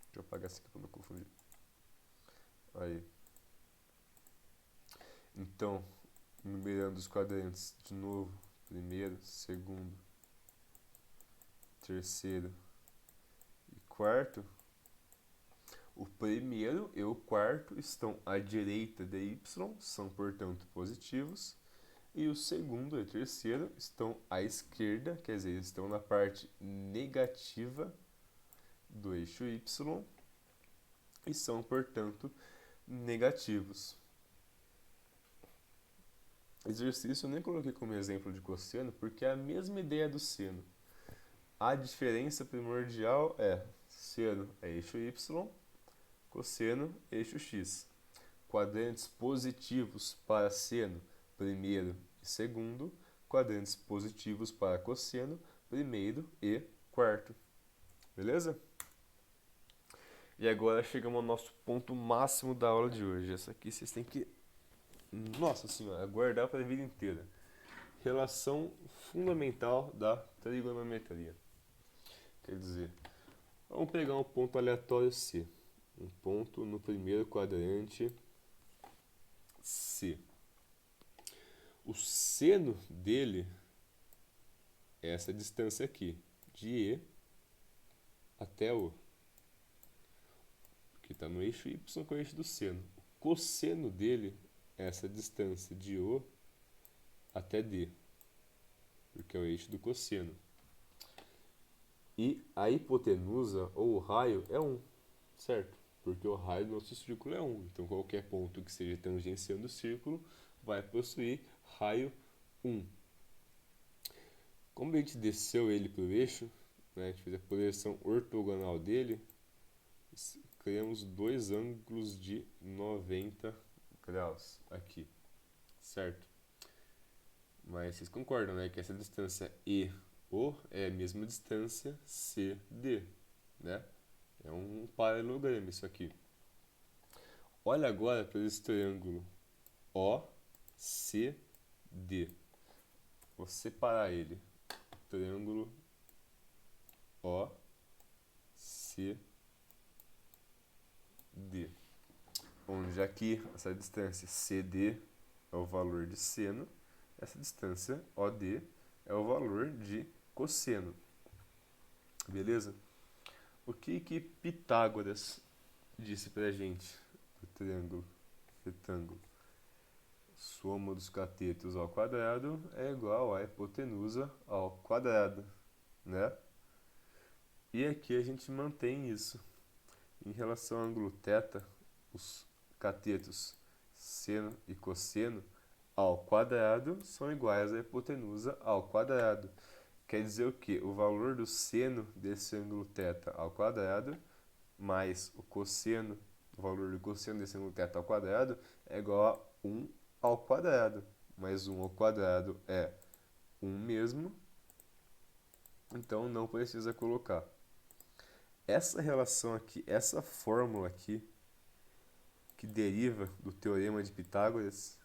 Deixa eu apagar isso aqui para não confundir. Aí. Então, numerando os quadrantes de novo, primeiro, segundo, terceiro e quarto, o primeiro e o quarto estão à direita de y, são portanto positivos, e o segundo e o terceiro estão à esquerda, quer dizer, estão na parte negativa do eixo y e são portanto negativos. Exercício eu nem coloquei como exemplo de cosseno, porque é a mesma ideia do seno. A diferença primordial é seno é eixo y, cosseno eixo x. Quadrantes positivos para seno, primeiro e segundo. Quadrantes positivos para cosseno, primeiro e quarto. Beleza? E agora chegamos ao nosso ponto máximo da aula de hoje. Essa aqui vocês têm que, nossa senhora, guardar para a vida inteira. Relação fundamental da trigonometria. Quer dizer, vamos pegar um ponto aleatório C. Um ponto no primeiro quadrante C. O seno dele é essa distância aqui, de E até O, que está no eixo Y com o eixo do seno. O cosseno dele é essa distância de O até D, porque é o eixo do cosseno. E a hipotenusa, ou o raio, é 1, certo? Porque o raio do nosso círculo é 1. Então, qualquer ponto que seja tangenciando o círculo vai possuir raio 1. Como a gente desceu ele para o eixo, né, a gente fez a projeção ortogonal dele, criamos dois ângulos de 90 graus aqui, certo? Mas vocês concordam, né, que essa distância EO é a mesma distância CD, né? É um paralelogramo isso aqui. Olha agora para esse triângulo OCD. Vou separar ele. Triângulo OCD. Onde aqui essa distância CD é o valor de seno, essa distância OD é o valor de cosseno. Beleza? O que Pitágoras disse pra gente do triângulo retângulo? Soma dos catetos ao quadrado é igual à hipotenusa ao quadrado, né? E aqui a gente mantém isso. Em relação ao ângulo θ, os catetos seno e cosseno ao quadrado são iguais à hipotenusa ao quadrado. Quer dizer o quê? O valor do seno desse ângulo θ ao quadrado mais o cosseno, o valor do cosseno desse ângulo θ ao quadrado é igual a 1 ao quadrado. Mais 1 ao quadrado é 1 mesmo, então não precisa colocar. Essa relação aqui, essa fórmula aqui, que deriva do teorema de Pitágoras,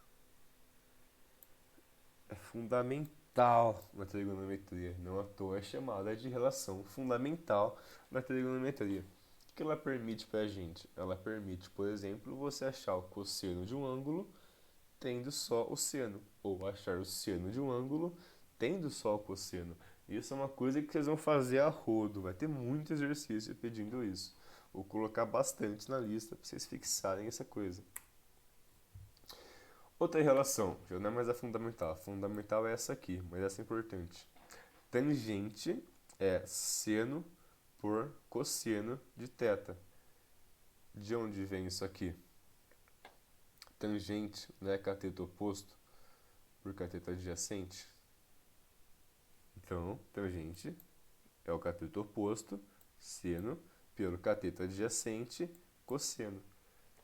é fundamental na trigonometria. Não à toa é chamada de relação fundamental na trigonometria. O que ela permite para a gente? Ela permite, por exemplo, você achar o cosseno de um ângulo tendo só o seno, ou achar o seno de um ângulo tendo só o cosseno. Isso é uma coisa que vocês vão fazer a rodo, vai ter muito exercício pedindo isso. Vou colocar bastante na lista para vocês fixarem essa coisa. Outra relação, já não é mais a fundamental. A fundamental é essa aqui, mas essa é importante. Tangente é seno por cosseno de θ. De onde vem isso aqui? Tangente não é cateto oposto por cateto adjacente? Então, tangente é o cateto oposto, seno, pelo cateto adjacente, cosseno.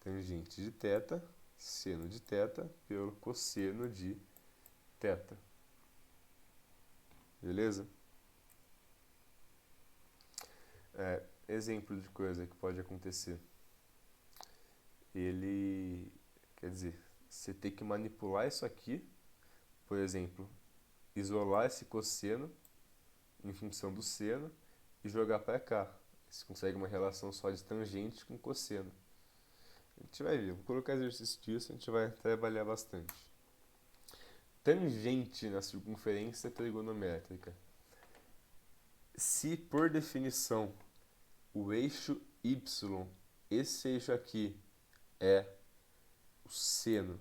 Tangente de θ, seno de θ, pelo cosseno de θ. Beleza? Exemplo de coisa que pode acontecer. Quer dizer, você tem que manipular isso aqui, por exemplo, isolar esse cosseno em função do seno e jogar para cá. Você consegue uma relação só de tangente com cosseno. A gente vai ver, vou colocar exercício disso, a gente vai trabalhar bastante. Tangente na circunferência trigonométrica. Se por definição o eixo y, esse eixo aqui é o seno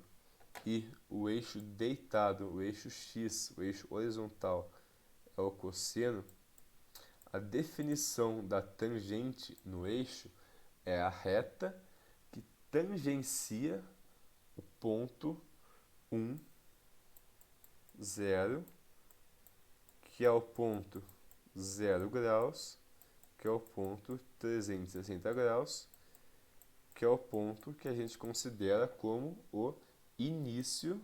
e o eixo deitado, o eixo x, o eixo horizontal é o cosseno, a definição da tangente no eixo é a reta que tangencia o ponto 1, 0, que é o ponto 0 graus, que é o ponto 360 graus, que é o ponto que a gente considera como o início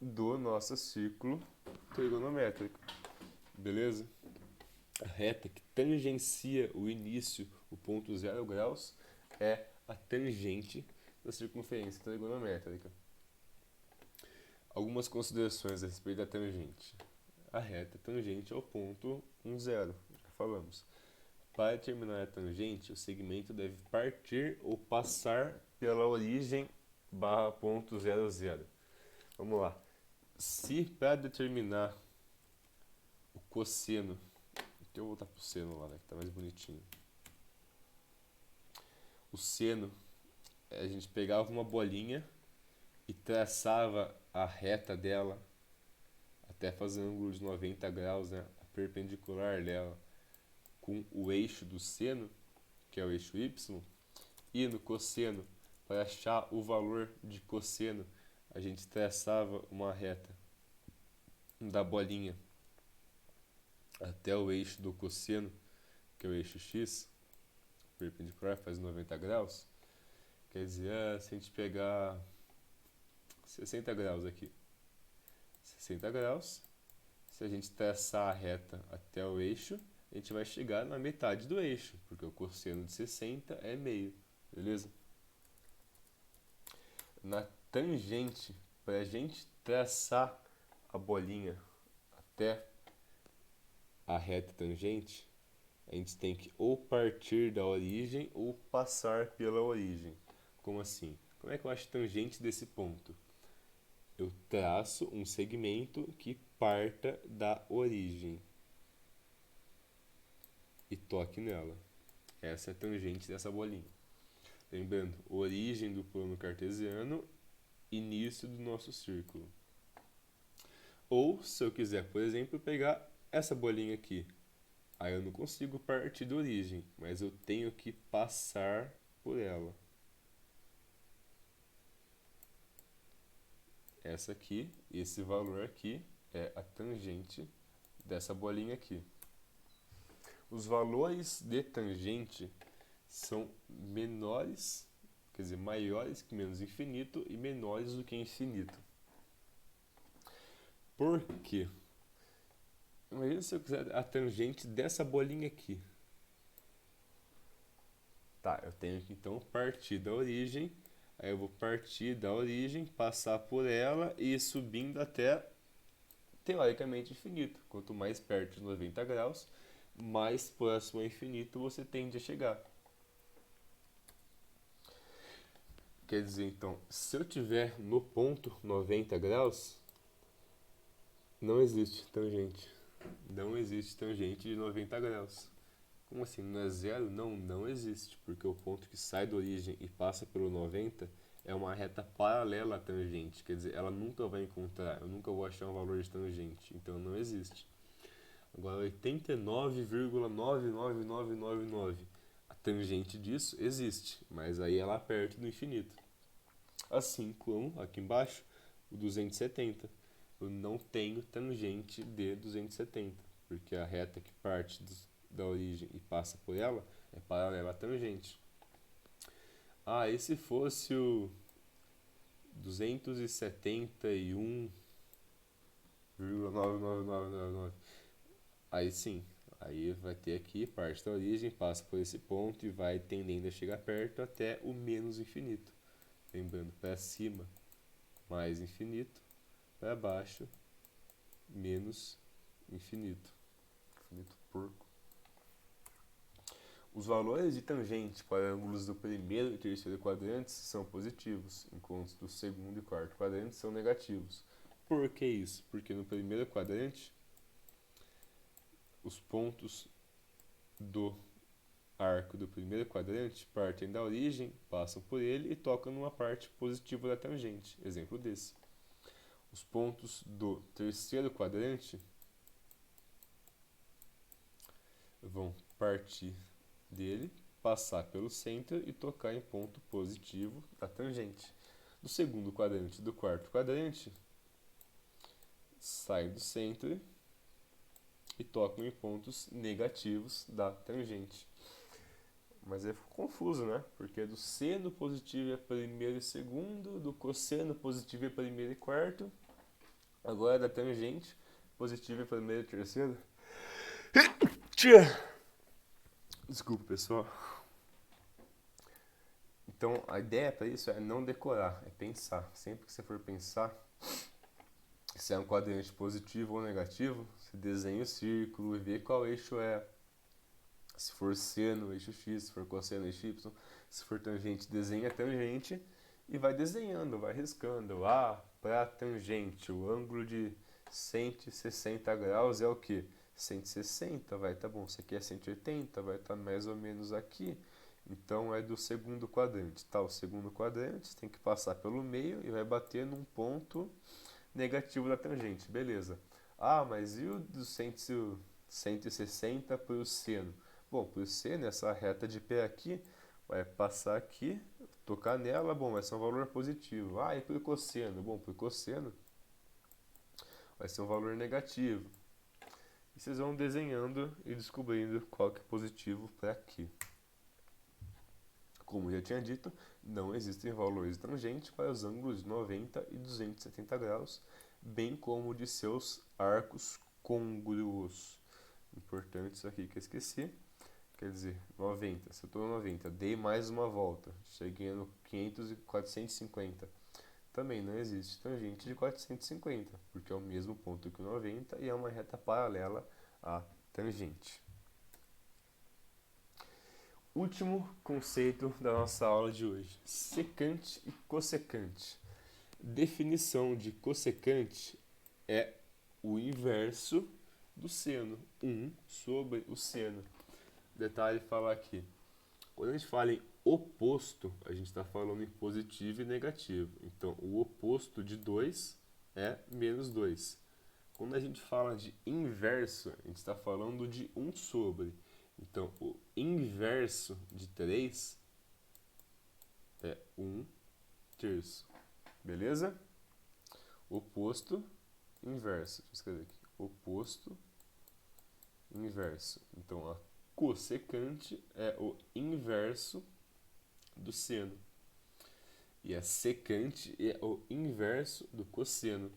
do nosso círculo trigonométrico. Beleza? A reta que tangencia o início, o ponto 0 graus, é a tangente da circunferência trigonométrica. Algumas considerações a respeito da tangente. A reta tangente ao ponto 1, 0, já falamos. Para determinar a tangente, o segmento deve partir ou passar pela origem barra ponto 0, 0. Vamos lá. Se para determinar o cosseno, deixa eu voltar para o seno lá, né, que está mais bonitinho. O seno, a gente pegava uma bolinha e traçava a reta dela até fazer um ângulo de 90 graus, né, a perpendicular dela, com o eixo do seno, que é o eixo y, e no cosseno, para achar o valor de cosseno, a gente traçava uma reta da bolinha até o eixo do cosseno, que é o eixo x, perpendicular, faz 90 graus. Quer dizer, se a gente pegar 60 graus aqui, 60 graus, se a gente traçar a reta até o eixo, a gente vai chegar na metade do eixo, porque o cosseno de 60 é meio, beleza? Na tangente, para a gente traçar a bolinha até a reta tangente, a gente tem que ou partir da origem ou passar pela origem. Como assim? Como é que eu acho tangente desse ponto? Eu traço um segmento que parta da origem e toque nela. Essa é a tangente dessa bolinha. Lembrando, origem do plano cartesiano, início do nosso círculo. Ou, se eu quiser, por exemplo, pegar essa bolinha aqui. Aí eu não consigo partir da origem, mas eu tenho que passar por ela. Essa aqui, esse valor aqui, é a tangente dessa bolinha aqui. Os valores de tangente são menores, quer dizer, maiores que menos infinito e menores do que infinito. Por quê? Imagina se eu quiser a tangente dessa bolinha aqui. Tá, eu tenho que então partir da origem. Aí eu vou partir da origem, passar por ela e ir subindo até, teoricamente, infinito. Quanto mais perto de 90 graus, mais próximo ao infinito você tende a chegar. Quer dizer, então, se eu tiver no ponto 90 graus, não existe tangente. Não existe tangente de 90 graus. Como assim? Não é zero? Não, não existe, porque o ponto que sai da origem e passa pelo 90 é uma reta paralela à tangente, quer dizer, ela nunca vai encontrar, eu nunca vou achar um valor de tangente, então não existe. Agora, 89,99999, a tangente disso existe, mas aí ela perto do infinito. Assim como, aqui embaixo, o 270. Eu não tenho tangente de 270, porque a reta que parte da origem e passa por ela é paralela à tangente. Ah, e se fosse o 271,99999? Aí sim, aí vai ter aqui parte da origem, passa por esse ponto e vai tendendo a chegar perto até o menos infinito. Lembrando, para cima, mais infinito, para baixo, menos infinito. Infinito porco. Os valores de tangente para ângulos do primeiro e terceiro quadrantes são positivos, enquanto do segundo e quarto quadrantes são negativos. Por que isso? Porque no primeiro quadrante, os pontos do arco do primeiro quadrante partem da origem, passam por ele e tocam numa parte positiva da tangente. Exemplo desse. Os pontos do terceiro quadrante vão partir dele, passar pelo centro e tocar em ponto positivo da tangente. Do segundo quadrante e do quarto quadrante, saem do centro e tocam em pontos negativos da tangente. Mas é confuso, né? Porque do seno positivo é primeiro e segundo, do cosseno positivo é primeiro e quarto, agora da tangente positivo é primeiro e terceiro. Desculpa, pessoal. Então, a ideia para isso é não decorar, é pensar. Sempre que você for pensar se é um quadrante positivo ou negativo, você desenha o círculo e vê qual eixo é. Se for seno, eixo X, se for cosseno, eixo Y, se for tangente, desenha a tangente e vai desenhando, vai riscando. Ah, para tangente, o ângulo de 160 graus é o quê? 160, vai estar bom. Isso aqui é 180, vai estar mais ou menos aqui. Então é do segundo quadrante. Tá, o segundo quadrante tem que passar pelo meio e vai bater num ponto negativo da tangente. Beleza. Ah, mas e o do 160 para o seno? Bom, para o seno, essa reta de pé aqui vai passar aqui, tocar nela, bom, vai ser um valor positivo. Ah, e para o cosseno? Bom, para o cosseno vai ser um valor negativo. E vocês vão desenhando e descobrindo qual que é positivo para aqui. Como já tinha dito, não existem valores de tangente para os ângulos de 90 e 270 graus, bem como de seus arcos côngruos. Importante isso aqui que eu esqueci. Quer dizer, 90, se eu estou no 90, dei mais uma volta, cheguei no 500 e 450. Também não existe tangente de 450, porque é o mesmo ponto que o 90 e é uma reta paralela à tangente. Último conceito da nossa aula de hoje: secante e cossecante. Definição de cossecante é o inverso do seno, 1 sobre o seno. Detalhe falar aqui: quando a gente fala em oposto, a gente está falando em positivo e negativo. Então, o oposto de 2 é menos 2. Quando a gente fala de inverso, a gente está falando de 1 sobre. Então, o inverso de 3 é 1 terço. Beleza? Oposto, inverso. Deixa eu escrever aqui. Oposto, inverso. Então, a cossecante é o inverso do seno. E a secante é o inverso do cosseno.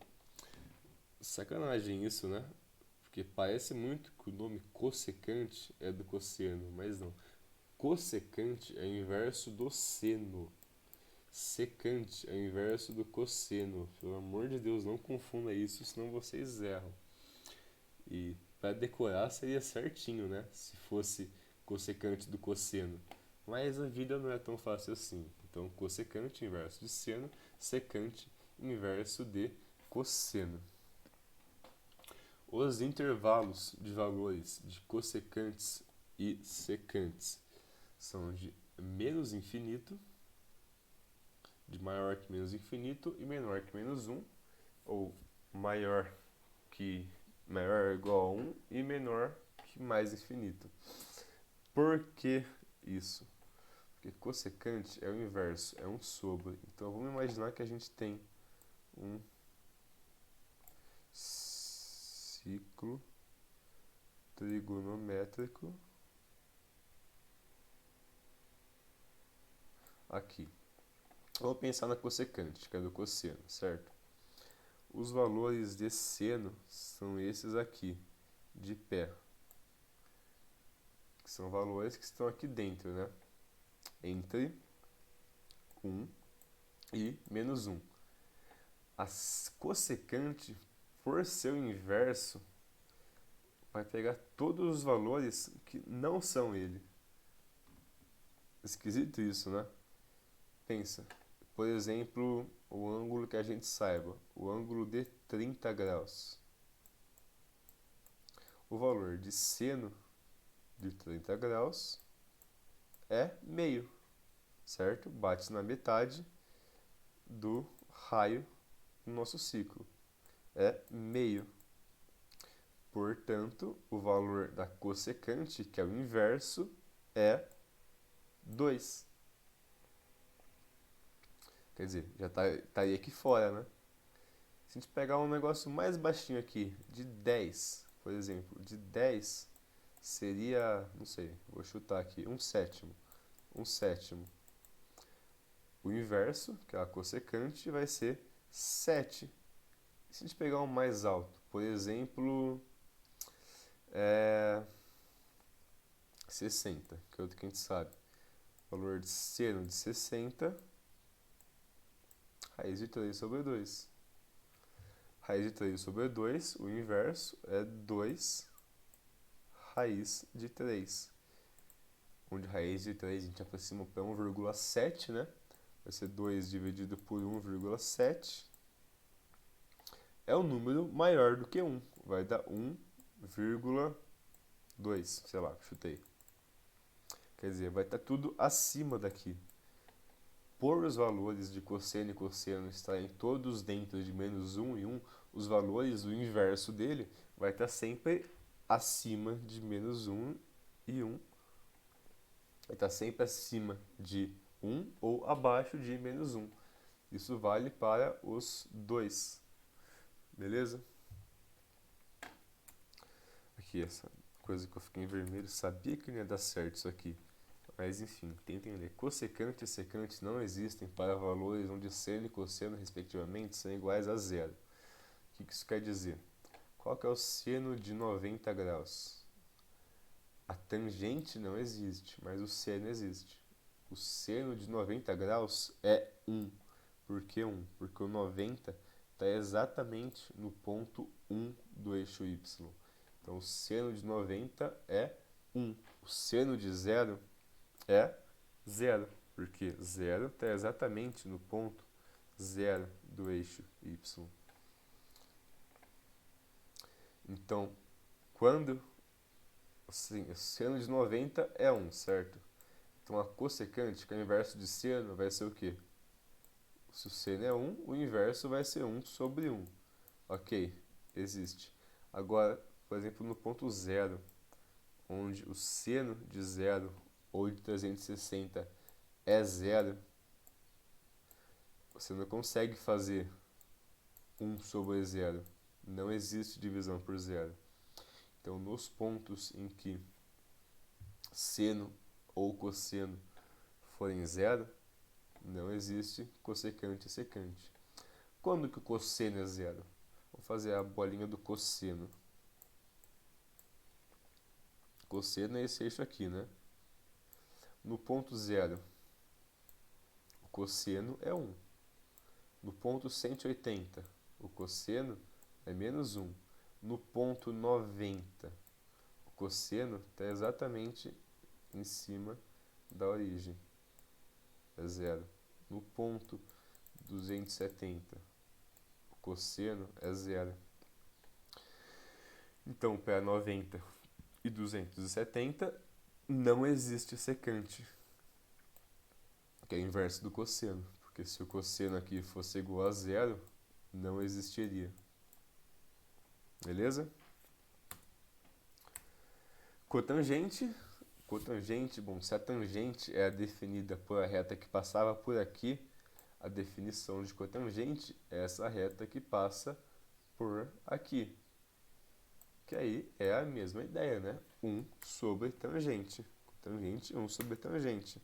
Sacanagem isso, né? Porque parece muito que o nome cossecante é do cosseno, mas não. Cossecante é o inverso do seno. Secante é o inverso do cosseno. Pelo amor de Deus, não confunda isso, senão vocês erram. E para decorar seria certinho, né? Se fosse cossecante do cosseno. Mas a vida não é tão fácil assim. Então, cossecante, inverso de seno. Secante, inverso de cosseno. Os intervalos de valores de cossecantes e secantes são de menos infinito, de maior que menos infinito e menor que menos 1, ou maior ou igual a 1 e menor que mais infinito. Por que isso? Porque cossecante é o inverso, é 1 sobre. Então vamos imaginar que a gente tem um ciclo trigonométrico aqui. Vamos pensar na cossecante, que é do cosseno, certo? Os valores de seno são esses aqui, de pé. Que são valores que estão aqui dentro, né? Entre 1 e menos 1. A cossecante, por ser o inverso, vai pegar todos os valores que não são ele. Esquisito isso, né? Pensa, por exemplo, o ângulo que a gente saiba, o ângulo de 30 graus. O valor de seno de 30 graus é meio, certo? Bate na metade do raio do nosso ciclo. É meio. Portanto, o valor da cossecante, que é o inverso, é 2. Quer dizer, já estaria aqui fora, né? Se a gente pegar um negócio mais baixinho aqui, de 10, por exemplo, de 10 seria, não sei, vou chutar aqui, 1/7. 1/7. O inverso, que é a cossecante, vai ser 7. E se a gente pegar um mais alto, por exemplo, 60, que é outro que a gente sabe. O valor de seno de 60, raiz de 3 sobre 2. Raiz de 3 sobre 2, o inverso é 2 raiz de 3. Onde raiz de 3 a gente aproxima para 1,7, né? Vai ser 2 dividido por 1,7. É um número maior do que 1. Vai dar 1,2, sei lá, chutei. Quer dizer, vai estar tudo acima daqui. Por os valores de cosseno e cosseno estarem todos dentro de menos 1 e 1, os valores do inverso dele vai estar sempre acima de menos 1 e 1. Vai estar sempre acima de 1 ou abaixo de menos 1. Isso vale para os dois. Beleza? Aqui, essa coisa que eu fiquei em vermelho, sabia que não ia dar certo isso aqui. Mas enfim, tentem ler. Cossecante e secante não existem para valores onde seno e cosseno, respectivamente, são iguais a zero. O que isso quer dizer? Qual que é o seno de 90 graus? A tangente não existe, mas o seno existe. O seno de 90 graus é 1. Por que 1? Porque o 90 está exatamente no ponto 1 do eixo y. Então, o seno de 90 é 1. O seno de 0 é é zero, porque zero está exatamente no ponto zero do eixo y. Então, quando assim, o seno de 90 é 1, certo? Então a cossecante, que é o inverso de seno, vai ser o quê? Se o seno é 1, o inverso vai ser 1 sobre 1. Ok, existe. Agora, por exemplo, no ponto zero, onde o seno de zero ou de 360 é zero, você não consegue fazer 1 sobre zero. Não existe divisão por zero. Então, nos pontos em que seno ou cosseno forem zero, não existe cossecante e secante. Quando que o cosseno é zero? Vou fazer a bolinha do cosseno. Cosseno é esse eixo aqui, né? No ponto zero, o cosseno é 1. No ponto 180, o cosseno é menos 1. No ponto 90, o cosseno está exatamente em cima da origem. É zero. No ponto 270, o cosseno é zero. Então, para 90 e 270, não existe secante, que é o inverso do cosseno. Porque se o cosseno aqui fosse igual a zero, não existiria. Beleza? Cotangente. Cotangente, bom, se a tangente é definida por a reta que passava por aqui, a definição de cotangente é essa reta que passa por aqui. Que aí é a mesma ideia, né? 1 sobre tangente. Tangente, 1 sobre tangente.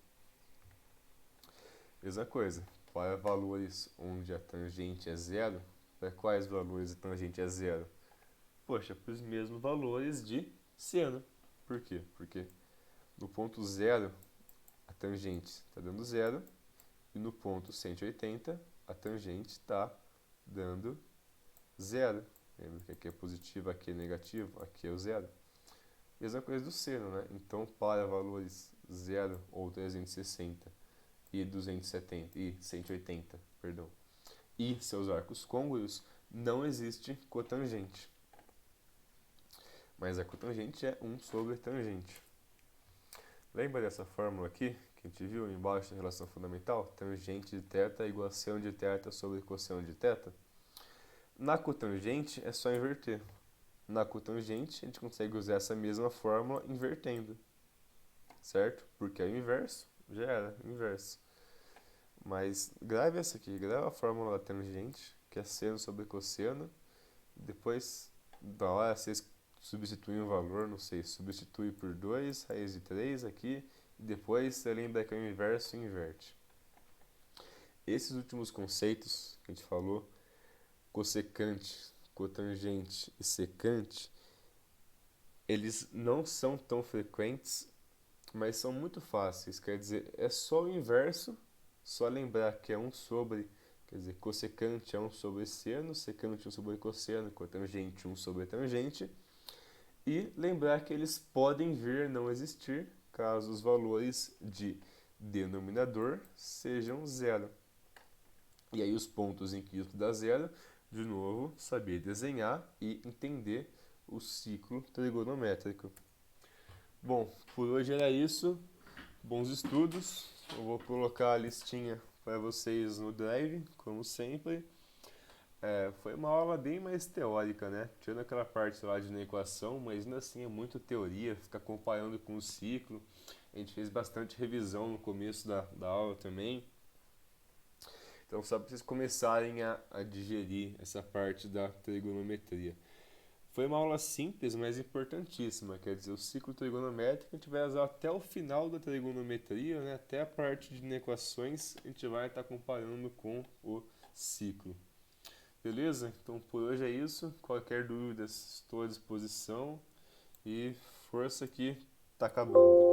Mesma coisa. Para valores onde a tangente é zero, para quais valores a tangente é zero? Poxa, para os mesmos valores de seno. Por quê? Porque no ponto zero, a tangente está dando zero, e no ponto 180, a tangente está dando zero. Lembra que aqui é positivo, aqui é negativo, aqui é o zero. Mesma coisa do seno, né? Então, para valores 0 ou 360 e 270 e 180, perdão, e seus arcos côngruos, não existe cotangente. Mas a cotangente é 1 sobre tangente. Lembra dessa fórmula aqui, que a gente viu embaixo da relação fundamental? Tangente de θ igual a seno de θ sobre cosseno de θ. Na cotangente é só inverter. Na cotangente, a gente consegue usar essa mesma fórmula invertendo, certo? Porque é o inverso, já era, inverso. Mas grave essa aqui, grave a fórmula da tangente, que é seno sobre cosseno. Depois, da hora, vocês substituem um valor, não sei, substitui por 2, raiz de 3 aqui. E depois você lembra que é o inverso e inverte. Esses últimos conceitos que a gente falou, cossecante, cotangente e secante, eles não são tão frequentes, mas são muito fáceis. Quer dizer, é só o inverso, só lembrar que é 1 sobre, quer dizer, cossecante é 1 sobre seno, secante 1 sobre cosseno, cotangente 1 sobre tangente. E lembrar que eles podem vir a não existir caso os valores de denominador sejam zero. E aí os pontos em que isso dá zero, de novo, saber desenhar e entender o ciclo trigonométrico. Bom, por hoje era isso. Bons estudos. Eu vou colocar a listinha para vocês no Drive, como sempre. Foi uma aula bem mais teórica, né? Tirando aquela parte lá de equação, mas ainda assim é muito teoria, ficar comparando com o ciclo. A gente fez bastante revisão no começo da aula também. Então, só para vocês começarem a digerir essa parte da trigonometria. Foi uma aula simples, mas importantíssima. Quer dizer, o ciclo trigonométrico a gente vai usar até o final da trigonometria, né? Até a parte de inequações, a gente vai estar comparando com o ciclo. Beleza? Então, por hoje é isso. Qualquer dúvida, estou à disposição. E força que está acabando.